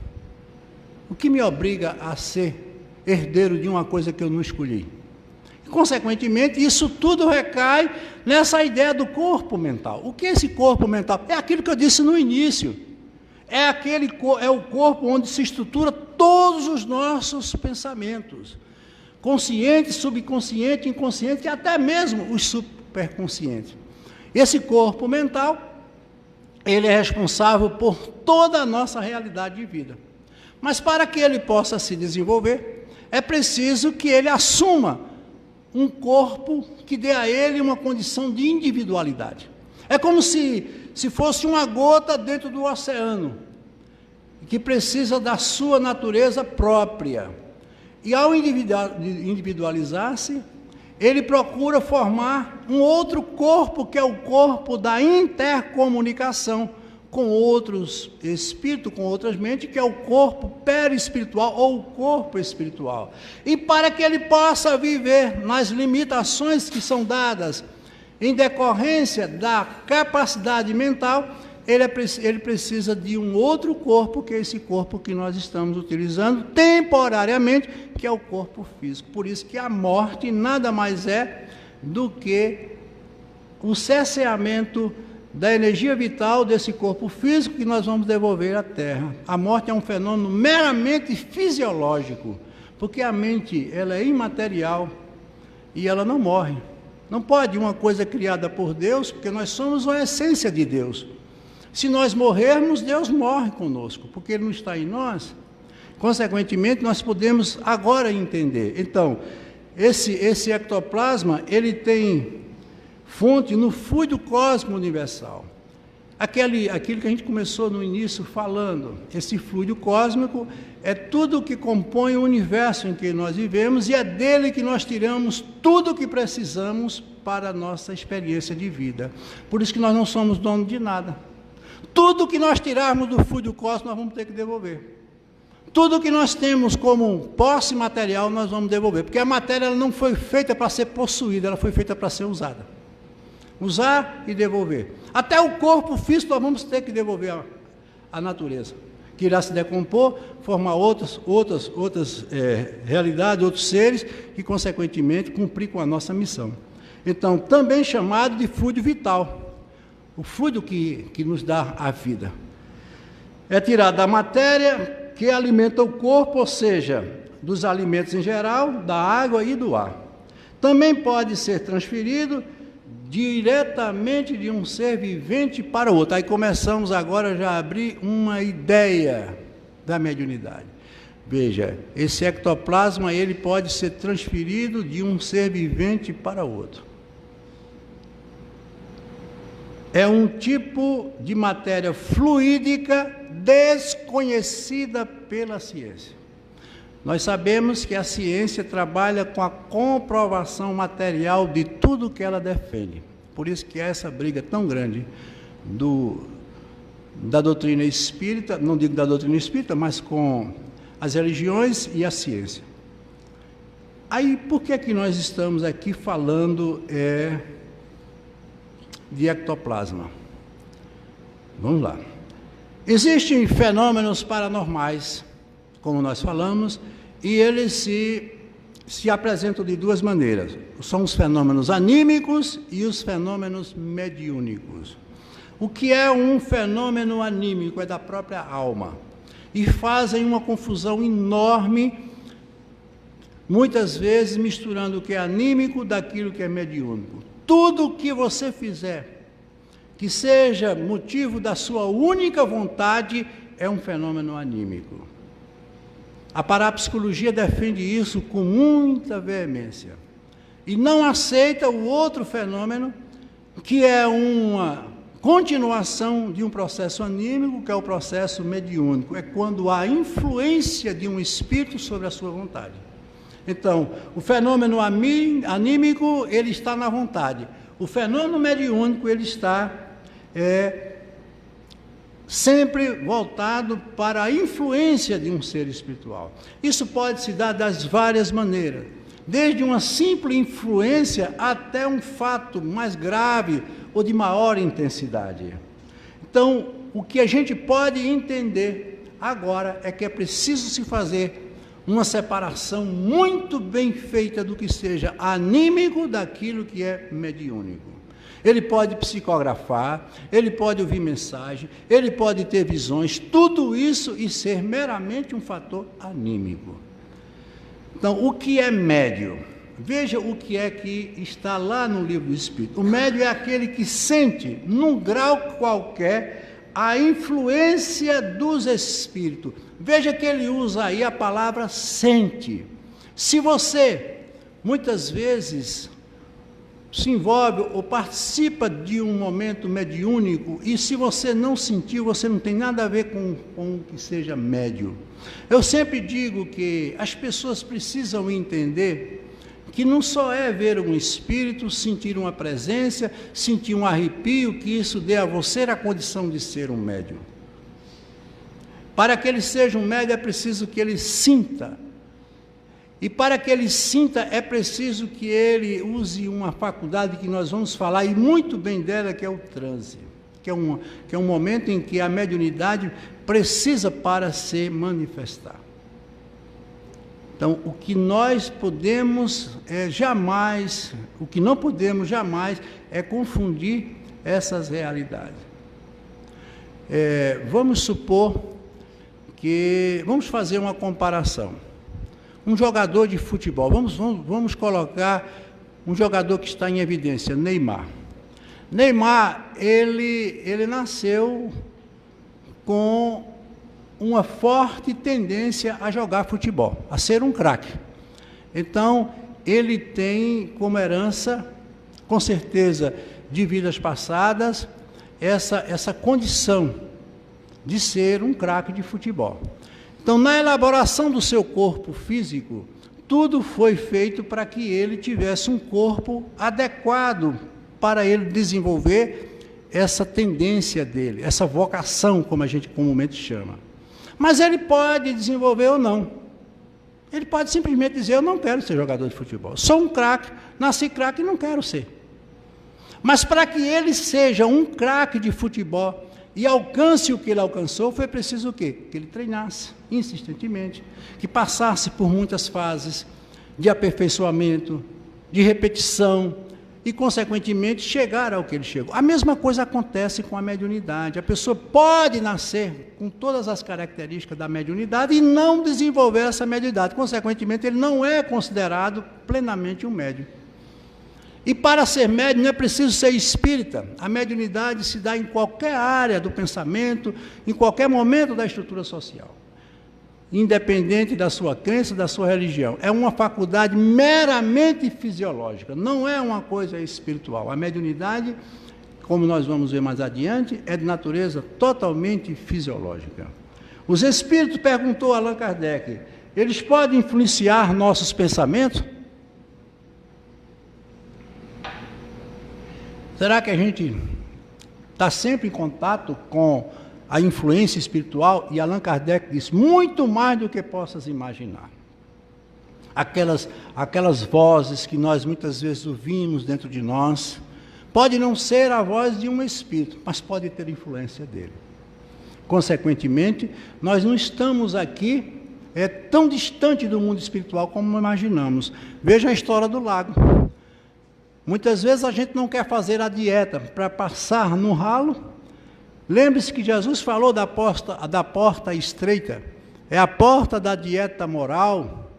O que me obriga a ser herdeiro de uma coisa que eu não escolhi? E, consequentemente, isso tudo recai nessa ideia do corpo mental. O que é esse corpo mental? É aquilo que eu disse no início. É o corpo onde se estrutura todos os nossos pensamentos, consciente, subconsciente, inconsciente e até mesmo os superconscientes. Esse corpo mental, ele é responsável por toda a nossa realidade de vida. Mas para que ele possa se desenvolver, é preciso que ele assuma um corpo que dê a ele uma condição de individualidade. É como se fosse uma gota dentro do oceano, que precisa da sua natureza própria. E ao individualizar-se, ele procura formar um outro corpo, que é o corpo da intercomunicação, com outros espíritos, com outras mentes, que é o corpo perispiritual ou o corpo espiritual. E para que ele possa viver nas limitações que são dadas em decorrência da capacidade mental, ele precisa de um outro corpo, que é esse corpo que nós estamos utilizando temporariamente, que é o corpo físico. Por isso que a morte nada mais é do que o cesseamento da energia vital desse corpo físico que nós vamos devolver à Terra. A morte é um fenômeno meramente fisiológico, porque a mente ela é imaterial e ela não morre. Não pode uma coisa criada por Deus, porque nós somos a essência de Deus. Se nós morrermos, Deus morre conosco, porque Ele não está em nós. Consequentemente, nós podemos agora entender. Então, esse ectoplasma, ele tem fonte no fluido cósmico universal. Aquilo que a gente começou no início falando, esse fluido cósmico é tudo que compõe o universo em que nós vivemos e é dele que nós tiramos tudo o que precisamos para a nossa experiência de vida. Por isso que nós não somos donos de nada. Tudo que nós tirarmos do fluido cósmico, nós vamos ter que devolver. Tudo que nós temos como posse material, nós vamos devolver. Porque a matéria ela não foi feita para ser possuída, ela foi feita para ser usada. Usar e devolver. Até o corpo físico nós vamos ter que devolver à natureza, que irá se decompor, formar outras realidades, outros seres, e consequentemente cumprir com a nossa missão. Então, também chamado de fluido vital, o fluido que nos dá a vida. É tirado da matéria que alimenta o corpo, ou seja, dos alimentos em geral, da água e do ar. Também pode ser transferido diretamente de um ser vivente para outro. Aí começamos agora já a abrir uma ideia da mediunidade. Veja, esse ectoplasma ele pode ser transferido de um ser vivente para outro. É um tipo de matéria fluídica desconhecida pela ciência. Nós sabemos que a ciência trabalha com a comprovação material de tudo que ela defende. Por isso que há essa briga tão grande da doutrina espírita, não digo da doutrina espírita, mas com as religiões e a ciência. Aí, por que é que nós estamos aqui falando de ectoplasma? Vamos lá. Existem fenômenos paranormais, como nós falamos, e eles se apresentam de duas maneiras. São os fenômenos anímicos e os fenômenos mediúnicos. O que é um fenômeno anímico? É da própria alma. E fazem uma confusão enorme, muitas vezes misturando o que é anímico daquilo que é mediúnico. Tudo o que você fizer, que seja motivo da sua única vontade, é um fenômeno anímico. A parapsicologia defende isso com muita veemência e não aceita o outro fenômeno, que é uma continuação de um processo anímico, que é o processo mediúnico. É quando há influência de um espírito sobre a sua vontade. Então, o fenômeno anímico, ele está na vontade. O fenômeno mediúnico, ele está sempre voltado para a influência de um ser espiritual. Isso pode se dar das várias maneiras, desde uma simples influência até um fato mais grave ou de maior intensidade. Então, o que a gente pode entender agora é que é preciso se fazer uma separação muito bem feita do que seja anímico daquilo que é mediúnico. Ele pode psicografar, ele pode ouvir mensagem, ele pode ter visões, tudo isso e ser meramente um fator anímico. Então, o que é médio? Veja o que é que está lá no livro do Espírito. O médio é aquele que sente, num grau qualquer, a influência dos espíritos. Veja que ele usa aí a palavra sente. Se você, muitas vezes, se envolve ou participa de um momento mediúnico, e se você não sentiu, você não tem nada a ver com o que seja médio. Eu sempre digo que as pessoas precisam entender que não só é ver um espírito, sentir uma presença, sentir um arrepio, que isso dê a você a condição de ser um médium. Para que ele seja um médium é preciso que ele sinta. E para que ele sinta é preciso que ele use uma faculdade que nós vamos falar, e muito bem dela, que é o transe. Que é um momento em que a mediunidade precisa para se manifestar. Então, o que nós podemos jamais, o que não podemos jamais é confundir essas realidades. Vamos supor que, vamos fazer uma comparação. Um jogador de futebol, vamos colocar um jogador que está em evidência, Neymar. Neymar, ele nasceu com uma forte tendência a jogar futebol, a ser um craque. Então, ele tem como herança, com certeza, de vidas passadas, essa condição de ser um craque de futebol. Então, na elaboração do seu corpo físico, tudo foi feito para que ele tivesse um corpo adequado para ele desenvolver essa tendência dele, essa vocação, como a gente comumente chama. Mas ele pode desenvolver ou não. Ele pode simplesmente dizer, eu não quero ser jogador de futebol. Sou um craque, nasci craque e não quero ser. Mas para que ele seja um craque de futebol e alcance o que ele alcançou, foi preciso o quê? Que ele treinasse insistentemente, que passasse por muitas fases de aperfeiçoamento, de repetição, e, consequentemente, chegar ao que ele chegou. A mesma coisa acontece com a mediunidade. A pessoa pode nascer com todas as características da mediunidade e não desenvolver essa mediunidade. Consequentemente, ele não é considerado plenamente um médium. E para ser médium não é preciso ser espírita. A mediunidade se dá em qualquer área do pensamento, em qualquer momento da estrutura social, independente da sua crença, da sua religião. É uma faculdade meramente fisiológica, não é uma coisa espiritual. A mediunidade, como nós vamos ver mais adiante, é de natureza totalmente fisiológica. Os espíritos, perguntou Allan Kardec, eles podem influenciar nossos pensamentos? Será que a gente está sempre em contato com a influência espiritual? E Allan Kardec disse, muito mais do que possas imaginar. Aquelas vozes que nós muitas vezes ouvimos dentro de nós, pode não ser a voz de um espírito, mas pode ter influência dele. Consequentemente, nós não estamos aqui tão distante do mundo espiritual como imaginamos. Veja a história do lago. Muitas vezes a gente não quer fazer a dieta para passar no ralo. Lembre-se que Jesus falou da porta estreita, é a porta da dieta moral,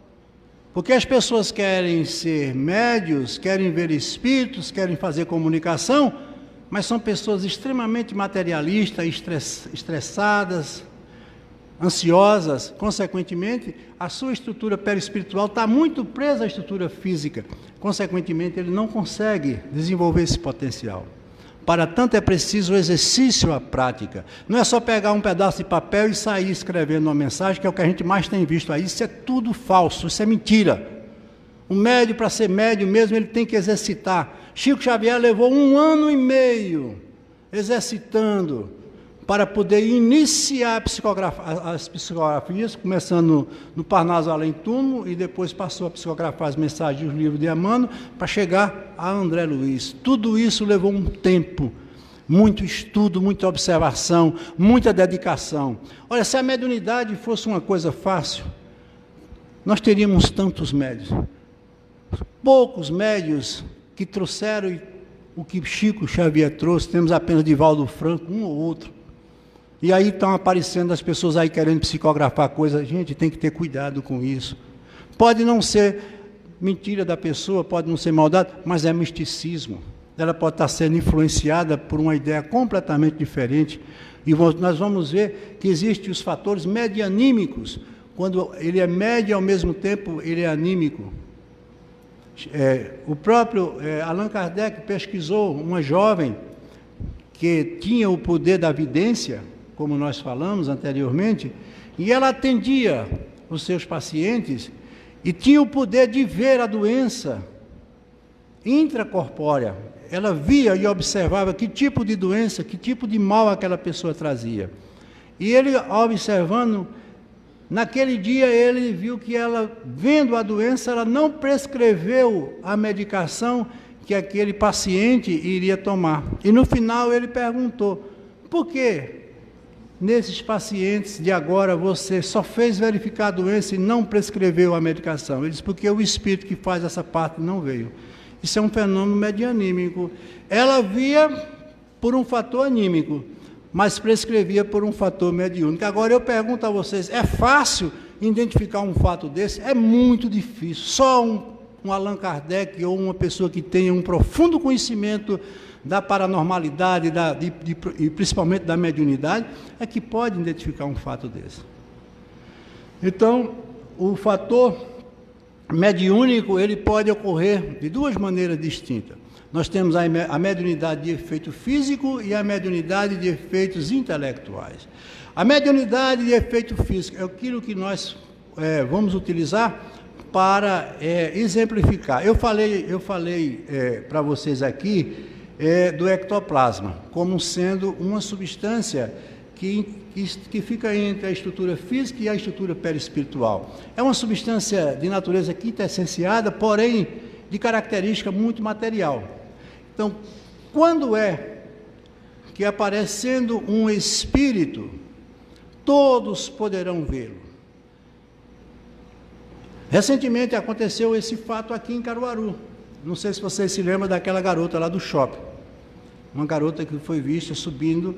porque as pessoas querem ser médios, querem ver espíritos, querem fazer comunicação, mas são pessoas extremamente materialistas, estressadas, ansiosas. Consequentemente, a sua estrutura perispiritual está muito presa à estrutura física. Consequentemente, ele não consegue desenvolver esse potencial. Para tanto, é preciso o exercício, a prática. Não é só pegar um pedaço de papel e sair escrevendo uma mensagem, que é o que a gente mais tem visto aí. Isso é tudo falso, isso é mentira. O médium, para ser médium mesmo, ele tem que exercitar. Chico Xavier levou 1 ano e meio exercitando para poder iniciar as psicografias, começando no Parnaso Além Túmulo, e depois passou a psicografar as mensagens dos livros de Emmanuel, para chegar a André Luiz. Tudo isso levou um tempo, muito estudo, muita observação, muita dedicação. Olha, se a mediunidade fosse uma coisa fácil, nós teríamos tantos médios. Poucos médios que trouxeram o que Chico Xavier trouxe, temos apenas Divaldo Franco, um ou outro. E aí estão aparecendo as pessoas aí querendo psicografar coisas. Gente, tem que ter cuidado com isso. Pode não ser mentira da pessoa, pode não ser maldade, mas é misticismo. Ela pode estar sendo influenciada por uma ideia completamente diferente. E nós vamos ver que existem os fatores medianímicos. Quando ele é médio e ao mesmo tempo ele é anímico. O próprio Allan Kardec pesquisou uma jovem que tinha o poder da vidência, como nós falamos anteriormente, e ela atendia os seus pacientes, e tinha o poder de ver a doença intracorpórea. Ela via e observava que tipo de doença, que tipo de mal aquela pessoa trazia. E ele, observando, naquele dia ele viu que ela, vendo a doença, ela não prescreveu a medicação que aquele paciente iria tomar. E no final ele perguntou: por que nesses pacientes de agora você só fez verificar a doença e não prescreveu a medicação? Ele disse: porque o espírito que faz essa parte não veio. Isso é um fenômeno medianímico. Ela via por um fator anímico, mas prescrevia por um fator mediúnico. Agora eu pergunto a vocês: é fácil identificar um fato desse? É muito difícil. Só um Allan Kardec ou uma pessoa que tenha um profundo conhecimento da paranormalidade e principalmente da mediunidade é que pode identificar um fato desse. Então, o fator mediúnico, ele pode ocorrer de duas maneiras distintas. Nós temos a mediunidade de efeito físico e a mediunidade de efeitos intelectuais. A mediunidade de efeito físico é aquilo que nós vamos utilizar para exemplificar. Eu falei para vocês aqui do ectoplasma, como sendo uma substância que fica entre a estrutura física e a estrutura perispiritual. É uma substância de natureza quintessenciada, porém de característica muito material. Então, quando é que aparecendo um espírito, todos poderão vê-lo? Recentemente aconteceu esse fato aqui em Caruaru. Não sei se vocês se lembram daquela garota lá do shopping. Uma garota que foi vista subindo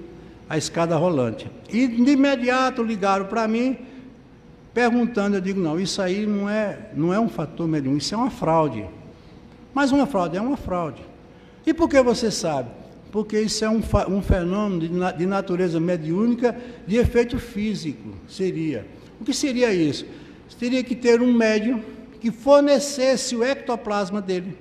a escada rolante. E de imediato ligaram para mim, perguntando. Eu digo: não, isso aí não é um fator mediúnico, isso é uma fraude. Mas uma fraude é uma fraude. E por que você sabe? Porque isso é um fenômeno de natureza mediúnica de efeito físico, seria. O que seria isso? Teria que ter um médium que fornecesse o ectoplasma dele,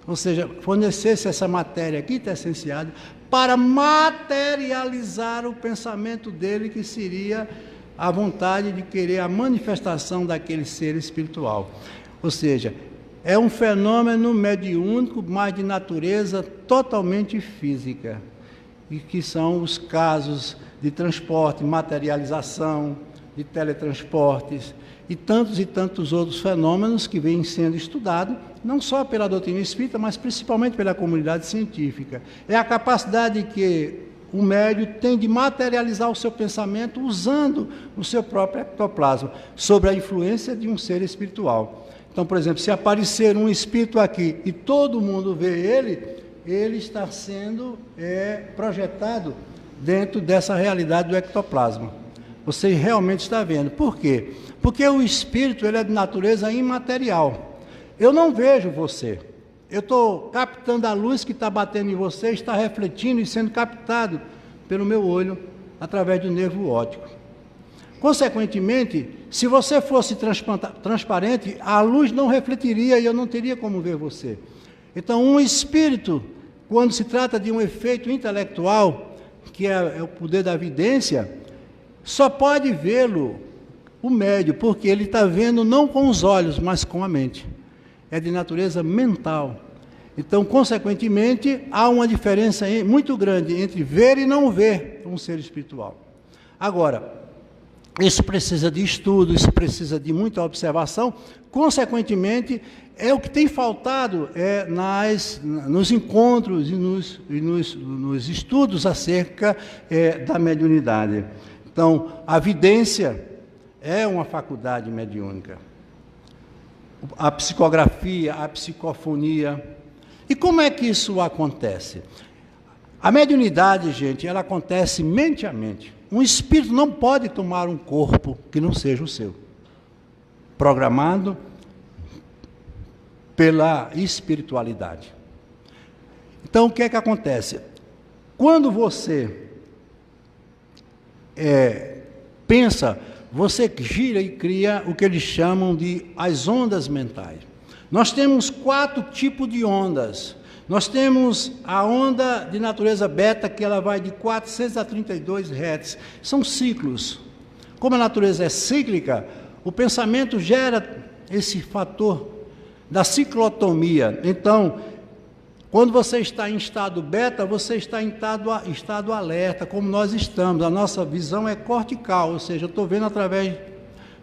ou seja, fornecesse essa matéria quintessenciada para materializar o pensamento dele, que seria a vontade de querer a manifestação daquele ser espiritual. Ou seja, é um fenômeno mediúnico, mas de natureza totalmente física, e que são os casos de transporte, materialização, de teletransportes, e tantos outros fenômenos que vêm sendo estudados, não só pela doutrina espírita, mas principalmente pela comunidade científica. É a capacidade que o médium tem de materializar o seu pensamento usando o seu próprio ectoplasma, sob a influência de um ser espiritual. Então, por exemplo, se aparecer um espírito aqui e todo mundo vê ele está sendo projetado dentro dessa realidade do ectoplasma. Você realmente está vendo. Por quê? Porque o espírito, ele é de natureza imaterial. Eu não vejo você. Eu estou captando a luz que está batendo em você, está refletindo e sendo captado pelo meu olho através do nervo óptico. Consequentemente, se você fosse transparente, a luz não refletiria e eu não teria como ver você. Então, um espírito, quando se trata de um efeito intelectual, que é o poder da vidência, só pode vê-lo o médium, porque ele está vendo não com os olhos, mas com a mente. É de natureza mental. Então, consequentemente, há uma diferença muito grande entre ver e não ver um ser espiritual. Agora, isso precisa de estudo, isso precisa de muita observação. Consequentemente, é o que tem faltado nos encontros e nos estudos acerca da mediunidade. Então, a vidência é uma faculdade mediúnica. A psicografia, a psicofonia. E como é que isso acontece? A mediunidade, gente, ela acontece mente a mente. Um espírito não pode tomar um corpo que não seja o seu, programado pela espiritualidade. Então, o que é que acontece? Quando você pensa, você gira e cria o que eles chamam de as ondas mentais. Nós temos 4 tipos de ondas. Nós temos a onda de natureza beta, que ela vai de 400 a 32 Hz. São ciclos. Como a natureza é cíclica, o pensamento gera esse fator da ciclotomia. Então, quando você está em estado beta, você está em estado alerta, como nós estamos. A nossa visão é cortical, ou seja, eu estou vendo através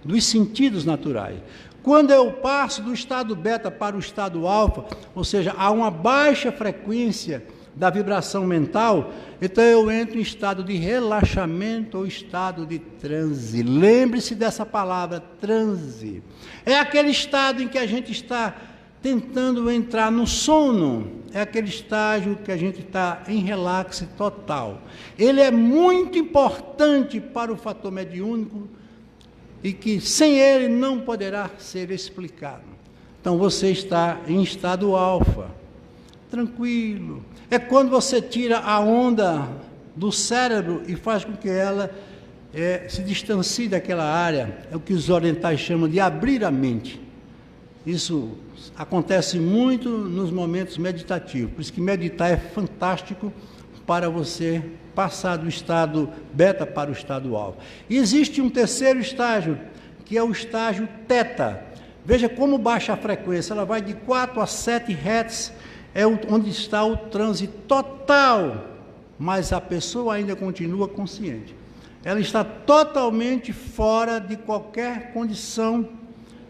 dos sentidos naturais. Quando eu passo do estado beta para o estado alfa, ou seja, há uma baixa frequência da vibração mental, então eu entro em estado de relaxamento ou estado de transe. Lembre-se dessa palavra, transe. É aquele estado em que a gente está tentando entrar no sono. É aquele estágio que a gente está em relaxe total. Ele é muito importante para o fator mediúnico e que sem ele não poderá ser explicado. Então você está em estado alfa, tranquilo. É quando você tira a onda do cérebro e faz com que ela se distancie daquela área. É o que os orientais chamam de abrir a mente. Isso acontece muito nos momentos meditativos. Por isso que meditar é fantástico para você passar do estado beta para o estado alfa. E existe um terceiro estágio, que é o estágio teta. Veja como baixa a frequência, ela vai de 4 a 7 Hz, onde está o transe total, mas a pessoa ainda continua consciente. Ela está totalmente fora de qualquer condição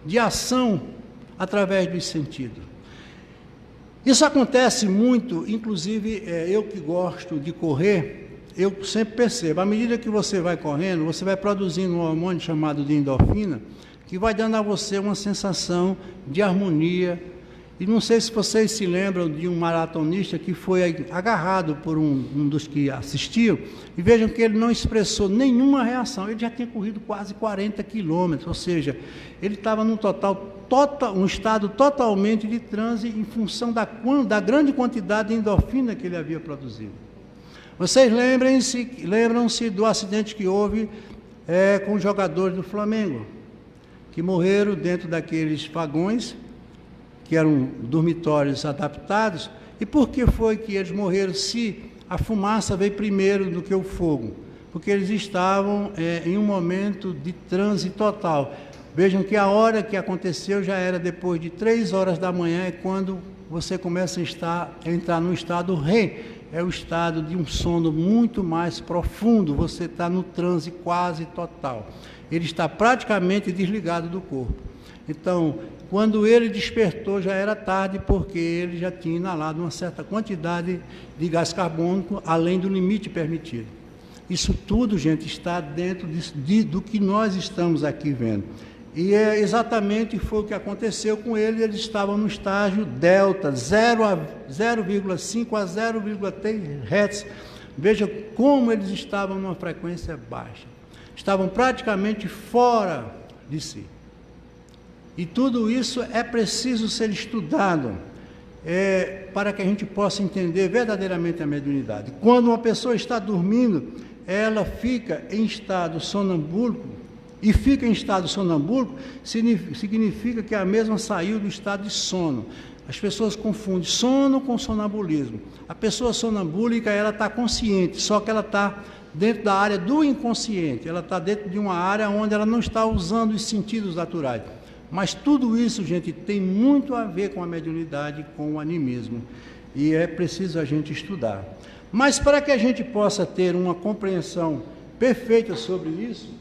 de ação através dos sentidos. Isso acontece muito, inclusive eu que gosto de correr, eu sempre percebo, à medida que você vai correndo, você vai produzindo um hormônio chamado de endorfina, que vai dando a você uma sensação de harmonia. E não sei se vocês se lembram de um maratonista que foi agarrado por um dos que assistiam, e vejam que ele não expressou nenhuma reação. Ele já tinha corrido quase 40 quilômetros, ou seja, ele estava num um estado totalmente de transe em função da grande quantidade de endorfina que ele havia produzido. Vocês lembram-se do acidente que houve com os jogadores do Flamengo, que morreram dentro daqueles vagões, que eram dormitórios adaptados. E por que foi que eles morreram se a fumaça veio primeiro do que o fogo? Porque eles estavam em um momento de transe total. Vejam que a hora que aconteceu já era depois de 3 horas da manhã, é quando você começa a entrar no estado REM. É o estado de um sono muito mais profundo, você está no transe quase total. Ele está praticamente desligado do corpo. Então, quando ele despertou, já era tarde, porque ele já tinha inalado uma certa quantidade de gás carbônico, além do limite permitido. Isso tudo, gente, está dentro do que nós estamos aqui vendo. E exatamente foi o que aconteceu com ele. Eles estavam no estágio delta, 0,5 a 0,3 Hz. Veja como eles estavam numa frequência baixa. Estavam praticamente fora de si. E tudo isso é preciso ser estudado para que a gente possa entender verdadeiramente a mediunidade. Quando uma pessoa está dormindo, ela fica em estado sonambúlico, e fica em estado sonambúlico significa que a mesma saiu do estado de sono. As pessoas confundem sono com sonambulismo. A pessoa sonambúlica, ela está consciente, só que ela está dentro da área do inconsciente, ela está dentro de uma área onde ela não está usando os sentidos naturais. Mas tudo isso, gente, tem muito a ver com a mediunidade, com o animismo, e é preciso a gente estudar. Mas para que a gente possa ter uma compreensão perfeita sobre isso,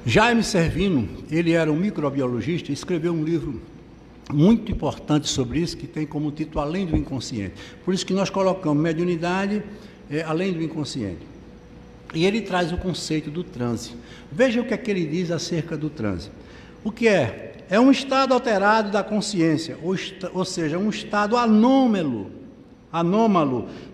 Jaime Servino, ele era um microbiologista, e escreveu um livro muito importante sobre isso, que tem como título Além do Inconsciente. Por isso que nós colocamos mediunidade além do inconsciente. E ele traz o conceito do transe. Veja o que é que ele diz acerca do transe. O que é? É um estado alterado da consciência, ou seja, um estado anômalo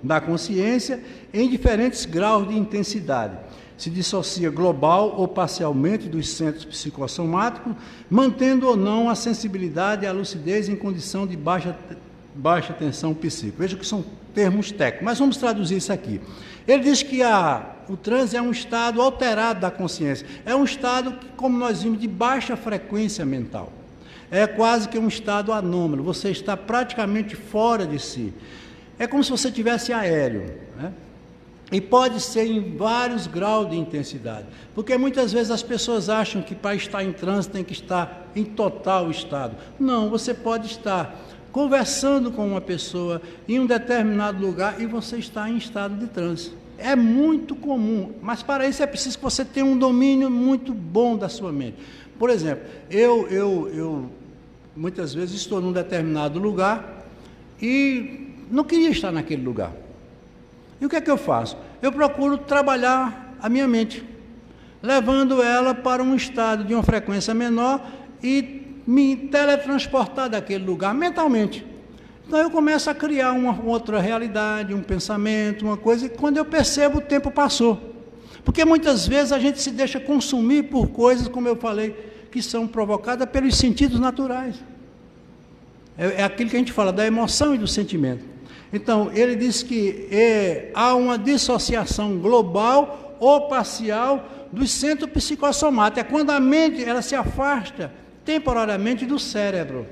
da consciência em diferentes graus de intensidade. Se dissocia global ou parcialmente dos centros psicossomáticos, mantendo ou não a sensibilidade e a lucidez em condição de baixa tensão psíquica. Veja que são termos técnicos, mas vamos traduzir isso aqui. Ele diz que o transe é um estado alterado da consciência, é um estado, como nós vimos, de baixa frequência mental. É quase que um estado anômalo, você está praticamente fora de si. é como se você tivesse aéreo, né? E pode ser em vários graus de intensidade, porque muitas vezes as pessoas acham que para estar em transe tem que estar em total estado. Não, você pode estar conversando com uma pessoa em um determinado lugar e você está em estado de transe. É muito comum, mas para isso é preciso que você tenha um domínio muito bom da sua mente. Por exemplo, eu muitas vezes estou num determinado lugar e não queria estar naquele lugar. E o que é que eu faço? Eu procuro trabalhar a minha mente, levando ela para um estado de uma frequência menor e me teletransportar daquele lugar mentalmente. Então eu começo a criar uma outra realidade, um pensamento, uma coisa, e quando eu percebo, o tempo passou. Porque muitas vezes a gente se deixa consumir por coisas, como eu falei, que são provocadas pelos sentidos naturais. É aquilo que a gente fala, da emoção e do sentimento. Então, ele diz que há uma dissociação global ou parcial dos centros psicossomáticos. É quando a mente ela se afasta temporariamente do cérebro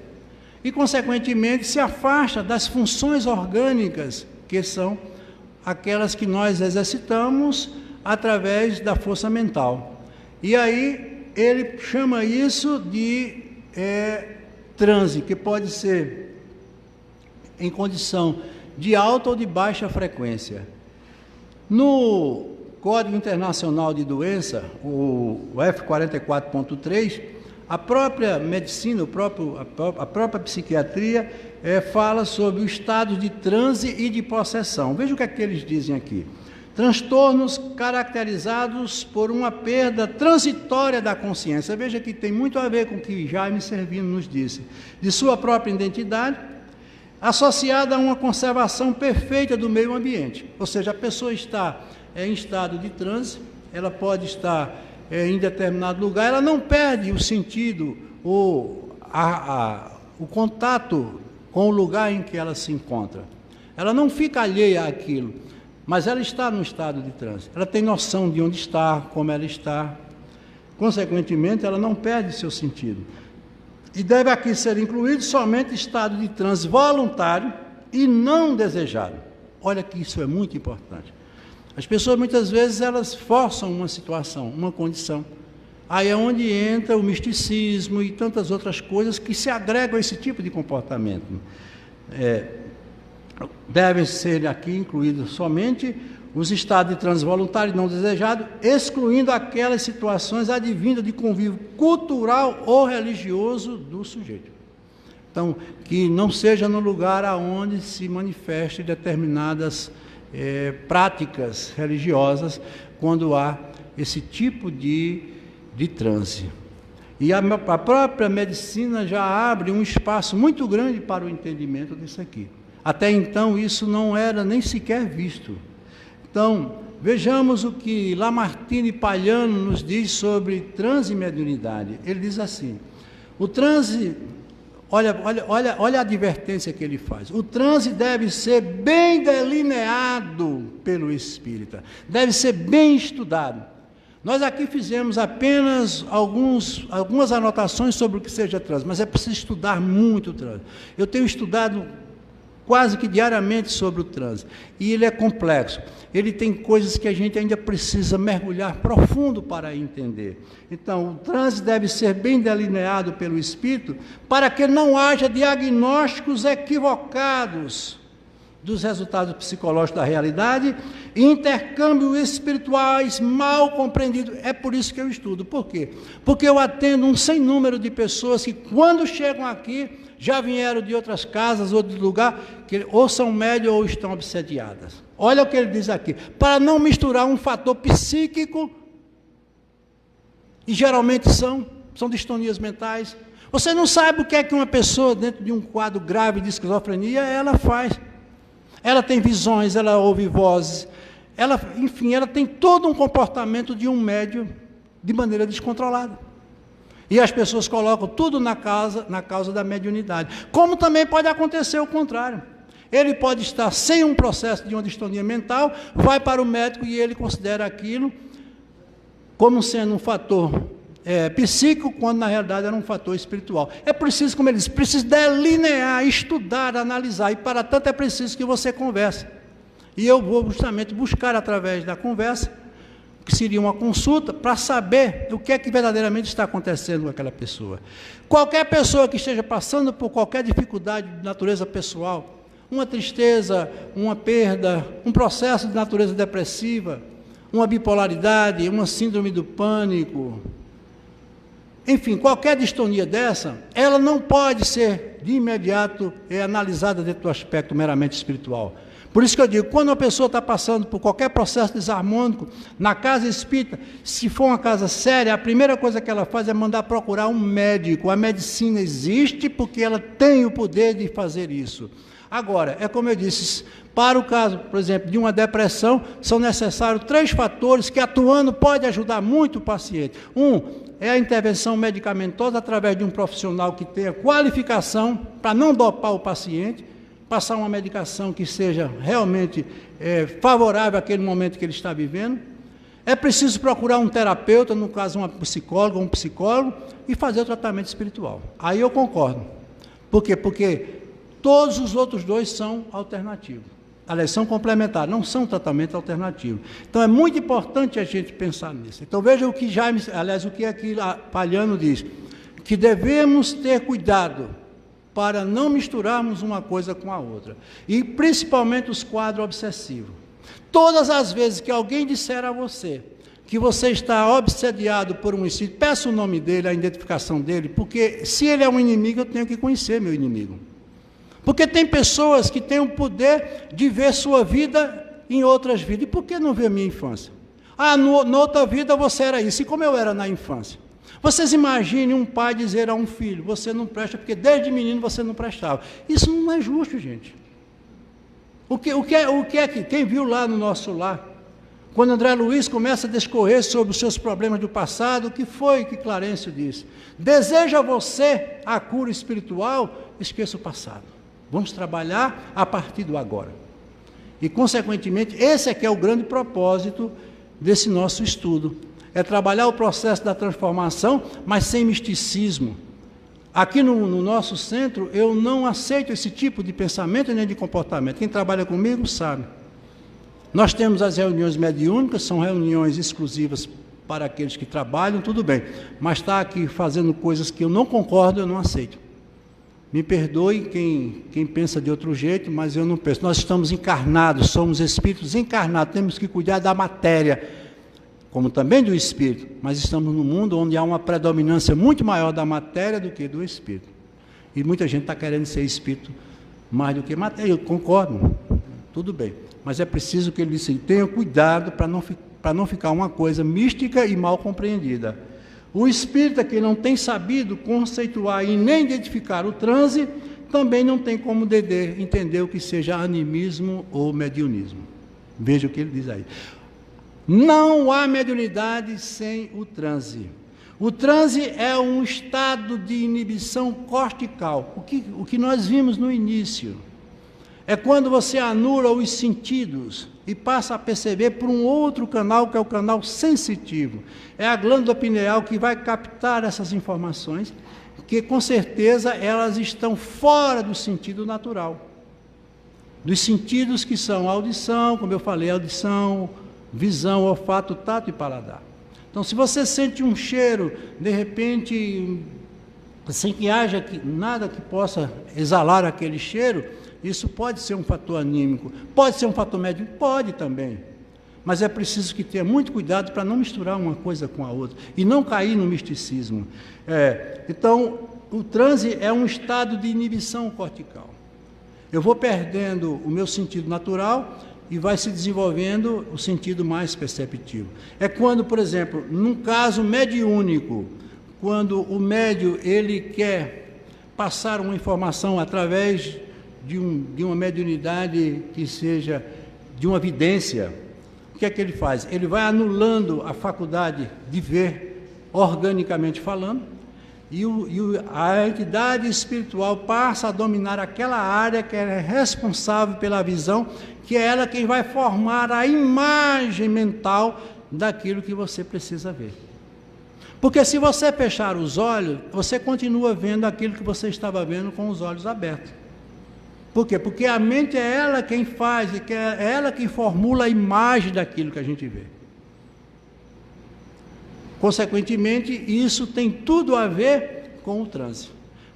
e, consequentemente, se afasta das funções orgânicas, que são aquelas que nós exercitamos através da força mental. E aí, ele chama isso de transe, que pode ser em condição de alta ou de baixa frequência. No Código Internacional de Doença, o F44.3, a própria medicina, a própria psiquiatria fala sobre o estado de transe e de possessão. Veja o que é que eles dizem aqui. Transtornos caracterizados por uma perda transitória da consciência. Veja que tem muito a ver com o que Jaime Servino nos disse. De sua própria identidade, associada a uma conservação perfeita do meio ambiente. Ou seja, a pessoa está em estado de transe, ela pode estar em determinado lugar, ela não perde o sentido ou o contato com o lugar em que ela se encontra. Ela não fica alheia àquilo, mas ela está no estado de transe. Ela tem noção de onde está, como ela está. Consequentemente, ela não perde seu sentido. E deve aqui ser incluído somente estado de transe voluntário e não desejado. Olha que isso é muito importante. As pessoas muitas vezes elas forçam uma situação, uma condição. Aí é onde entra o misticismo e tantas outras coisas que se agregam a esse tipo de comportamento. Devem ser aqui incluídos somente os estados de transe voluntário e não desejado, excluindo aquelas situações advindas de convívio cultural ou religioso do sujeito. Então, que não seja no lugar aonde se manifestem determinadas práticas religiosas, quando há esse tipo de transe. E a própria medicina já abre um espaço muito grande para o entendimento disso aqui. Até então, isso não era nem sequer visto. Então, vejamos o que Lamartine Pagliano nos diz sobre transe e mediunidade. Ele diz assim, o transe, olha a advertência que ele faz. O transe deve ser bem delineado pelo espírita, deve ser bem estudado. Nós aqui fizemos apenas algumas anotações sobre o que seja transe, mas é preciso estudar muito o transe. Eu tenho estudado quase que diariamente sobre o transe, e ele é complexo, ele tem coisas que a gente ainda precisa mergulhar profundo para entender. Então, o transe deve ser bem delineado pelo espírito, para que não haja diagnósticos equivocados dos resultados psicológicos da realidade e intercâmbios espirituais mal compreendidos. É por isso que eu estudo. Por quê? Porque eu atendo um sem número de pessoas que, quando chegam aqui, já vieram de outras casas ou de lugar, que ou são médios ou estão obsediadas. Olha o que ele diz aqui, para não misturar um fator psíquico, e geralmente são distonias mentais. Você não sabe o que é que uma pessoa, dentro de um quadro grave de esquizofrenia, ela faz. Ela tem visões, ela ouve vozes, enfim, ela tem todo um comportamento de um médium de maneira descontrolada. E as pessoas colocam tudo na causa da mediunidade. Como também pode acontecer o contrário. Ele pode estar sem um processo de uma distonia mental, vai para o médico e ele considera aquilo como sendo um fator psíquico, quando na realidade era um fator espiritual. É preciso, como ele diz, preciso delinear, estudar, analisar, e para tanto é preciso que você converse. E eu vou justamente buscar através da conversa, que seria uma consulta, para saber o que é que verdadeiramente está acontecendo com aquela pessoa. Qualquer pessoa que esteja passando por qualquer dificuldade de natureza pessoal, uma tristeza, uma perda, um processo de natureza depressiva, uma bipolaridade, uma síndrome do pânico, enfim, qualquer distonia dessa, ela não pode ser de imediato analisada dentro do aspecto meramente espiritual. Por isso que eu digo, quando uma pessoa está passando por qualquer processo desarmônico, na casa espírita, se for uma casa séria, a primeira coisa que ela faz é mandar procurar um médico. A medicina existe porque ela tem o poder de fazer isso. Agora, é como eu disse, para o caso, por exemplo, de uma depressão, são necessários 3 fatores que, atuando, pode ajudar muito o paciente. Um é a intervenção medicamentosa através de um profissional que tenha qualificação para não dopar o paciente, passar uma medicação que seja realmente favorável àquele momento que ele está vivendo. É preciso procurar um terapeuta, no caso uma psicóloga ou um psicólogo, e fazer o tratamento espiritual. Aí eu concordo. Por quê? Porque todos os outros 2 são alternativos. Aliás, são complementares, não são tratamento alternativo. Então é muito importante a gente pensar nisso. Então veja o que Jaime, aliás, o que aqui Palhano diz, que devemos ter cuidado para não misturarmos uma coisa com a outra. E principalmente os quadros obsessivos. Todas as vezes que alguém disser a você que você está obsediado por um espírito, peça o nome dele, a identificação dele, porque se ele é um inimigo, eu tenho que conhecer meu inimigo. Porque tem pessoas que têm o poder de ver sua vida em outras vidas. E por que não ver a minha infância? Na outra vida você era isso. E como eu era na infância? Vocês imaginem um pai dizer a um filho, você não presta porque desde menino você não prestava. Isso não é justo, gente. O que é que, quem viu lá no nosso lar, quando André Luiz começa a discorrer sobre os seus problemas do passado, o que foi que Clarencio disse? Deseja você a cura espiritual? Esqueça o passado. Vamos trabalhar a partir do agora. E, consequentemente, esse é que é o grande propósito desse nosso estudo. É trabalhar o processo da transformação, mas sem misticismo. Aqui no nosso centro, eu não aceito esse tipo de pensamento nem de comportamento. Quem trabalha comigo sabe. Nós temos as reuniões mediúnicas, são reuniões exclusivas para aqueles que trabalham, tudo bem. Mas está aqui fazendo coisas que eu não concordo, eu não aceito. Me perdoe quem pensa de outro jeito, mas eu não penso. Nós estamos encarnados, somos espíritos encarnados, temos que cuidar da matéria, como também do espírito, mas estamos num mundo onde há uma predominância muito maior da matéria do que do espírito. E muita gente está querendo ser espírito mais do que matéria. Eu concordo, tudo bem. Mas é preciso que ele disse, tenha cuidado para não ficar uma coisa mística e mal compreendida. O espírita que não tem sabido conceituar e nem identificar o transe, também não tem como entender o que seja animismo ou mediunismo. Veja o que ele diz aí. Não há mediunidade sem o transe. O transe é um estado de inibição cortical, o que nós vimos no início. É quando você anula os sentidos e passa a perceber por um outro canal, que é o canal sensitivo. É a glândula pineal que vai captar essas informações, que com certeza elas estão fora do sentido natural. Dos sentidos que são audição, como eu falei, audição, visão, olfato, tato e paladar. Então, se você sente um cheiro, de repente, sem que haja nada que possa exalar aquele cheiro, isso pode ser um fator anímico, pode ser um fator médico, pode também. Mas é preciso que tenha muito cuidado para não misturar uma coisa com a outra e não cair no misticismo. Então, o transe é um estado de inibição cortical. Eu vou perdendo o meu sentido natural e vai se desenvolvendo o sentido mais perceptivo. É quando, por exemplo, num caso mediúnico, quando o médium ele quer passar uma informação através de uma mediunidade que seja de uma vidência, o que é que ele faz? Ele vai anulando a faculdade de ver, organicamente falando, e a entidade espiritual passa a dominar aquela área que é responsável pela visão, que é ela quem vai formar a imagem mental daquilo que você precisa ver. Porque se você fechar os olhos, você continua vendo aquilo que você estava vendo com os olhos abertos. Por quê? Porque a mente é ela quem faz, é ela quem formula a imagem daquilo que a gente vê. Consequentemente, isso tem tudo a ver com o transe.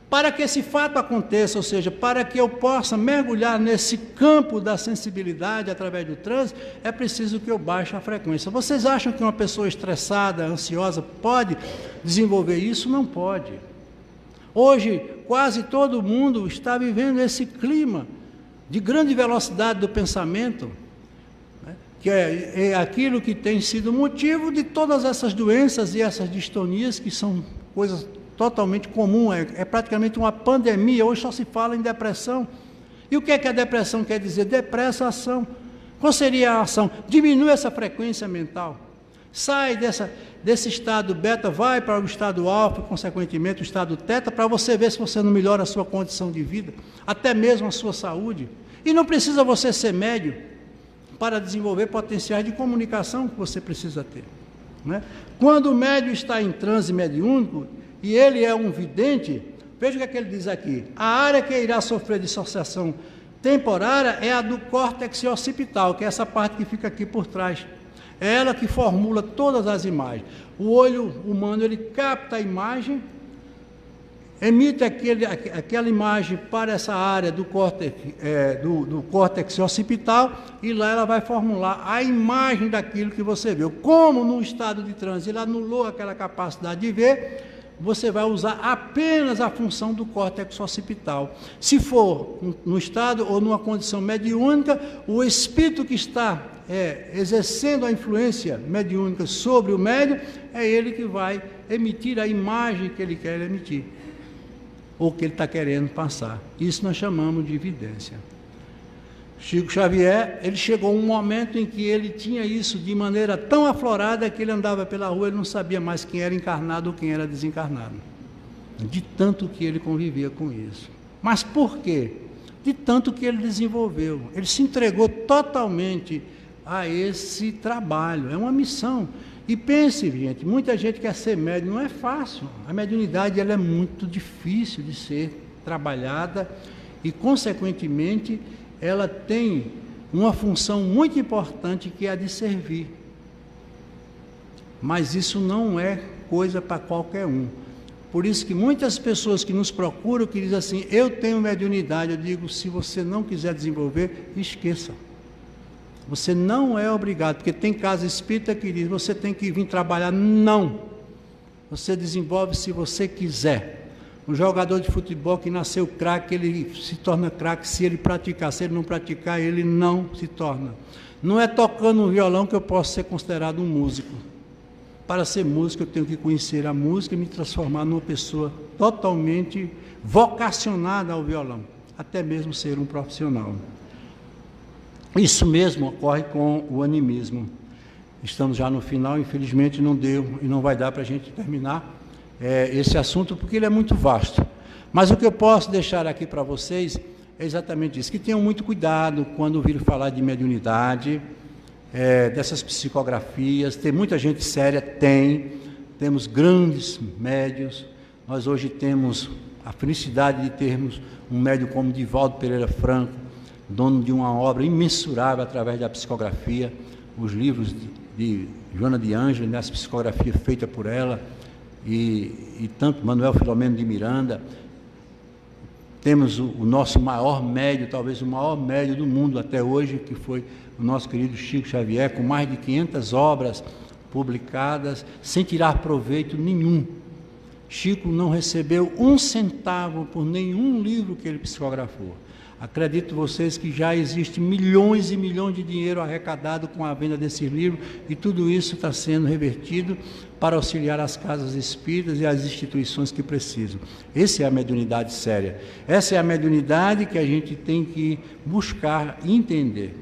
Para que esse fato aconteça, ou seja, para que eu possa mergulhar nesse campo da sensibilidade através do transe, é preciso que eu baixe a frequência. Vocês acham que uma pessoa estressada, ansiosa, pode desenvolver isso? Não pode. Hoje, quase todo mundo está vivendo esse clima de grande velocidade do pensamento, né, que é aquilo que tem sido motivo de todas essas doenças e essas distonias, que são coisas totalmente comum, é praticamente uma pandemia. Hoje só se fala em depressão. E o que é que a depressão quer dizer? Depressação. Qual seria a ação? Diminui essa frequência mental. Sai desse estado beta, vai para o estado alfa, consequentemente o estado teta, para você ver se você não melhora a sua condição de vida, até mesmo a sua saúde. E não precisa você ser médio para desenvolver potenciais de comunicação que você precisa ter, né? Quando o médium está em transe mediúnico, e ele é um vidente, veja o que ele diz aqui: a área que irá sofrer dissociação temporária é a do córtex occipital, que é essa parte que fica aqui por trás. É ela que formula todas as imagens. O olho humano, ele capta a imagem, emite aquela imagem para essa área do córtex occipital, e lá ela vai formular a imagem daquilo que você viu. Como no estado de transe ele anulou aquela capacidade de ver, você vai usar apenas a função do córtex occipital. Se for no estado ou numa condição mediúnica, o espírito que está exercendo a influência mediúnica sobre o médium, é ele que vai emitir a imagem que ele quer emitir, ou que ele está querendo passar. Isso nós chamamos de evidência. Chico Xavier, ele chegou a um momento em que ele tinha isso de maneira tão aflorada que ele andava pela rua, ele não sabia mais quem era encarnado ou quem era desencarnado, de tanto que ele convivia com isso. Mas por quê? De tanto que ele desenvolveu, ele se entregou totalmente a esse trabalho, é uma missão. E pense, gente, muita gente quer ser médium, não é fácil. A mediunidade, ela é muito difícil de ser trabalhada e, consequentemente, ela tem uma função muito importante, que é a de servir. Mas isso não é coisa para qualquer um. Por isso que muitas pessoas que nos procuram, que dizem assim: eu tenho mediunidade, eu digo: se você não quiser desenvolver, esqueça. Você não é obrigado, porque tem casa espírita que diz: você tem que vir trabalhar. Não. Você desenvolve se você quiser. Um jogador de futebol que nasceu craque, ele se torna craque se ele praticar. Se ele não praticar, ele não se torna. Não é tocando um violão que eu posso ser considerado um músico. Para ser músico, eu tenho que conhecer a música e me transformar numa pessoa totalmente vocacionada ao violão, até mesmo ser um profissional. Isso mesmo ocorre com o animismo. Estamos já no final, infelizmente não deu e não vai dar para a gente terminar esse assunto, porque ele é muito vasto. Mas o que eu posso deixar aqui para vocês é exatamente isso: que tenham muito cuidado quando ouvirem falar de mediunidade, dessas psicografias. Tem muita gente séria, temos grandes médiuns. Nós hoje temos a felicidade de termos um médium como Divaldo Pereira Franco, dono de uma obra imensurável através da psicografia, os livros de Joana de Ângela, nessa psicografia feita por ela, e tanto Manuel Filomeno de Miranda. Temos o nosso maior médium, talvez o maior médium do mundo até hoje, que foi o nosso querido Chico Xavier, com mais de 500 obras publicadas, sem tirar proveito nenhum. Chico não recebeu um centavo por nenhum livro que ele psicografou. Acredito vocês que já existe milhões e milhões de dinheiro arrecadado com a venda desses livros, e tudo isso está sendo revertido para auxiliar as casas espíritas e as instituições que precisam. Essa é a mediunidade séria. Essa é a mediunidade que a gente tem que buscar entender.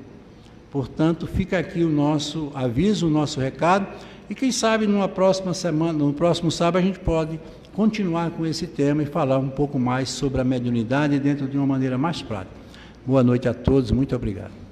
Portanto, fica aqui o nosso aviso, o nosso recado, e quem sabe numa próxima semana, no próximo sábado, a gente pode continuar com esse tema e falar um pouco mais sobre a mediunidade dentro de uma maneira mais prática. Boa noite a todos, muito obrigado.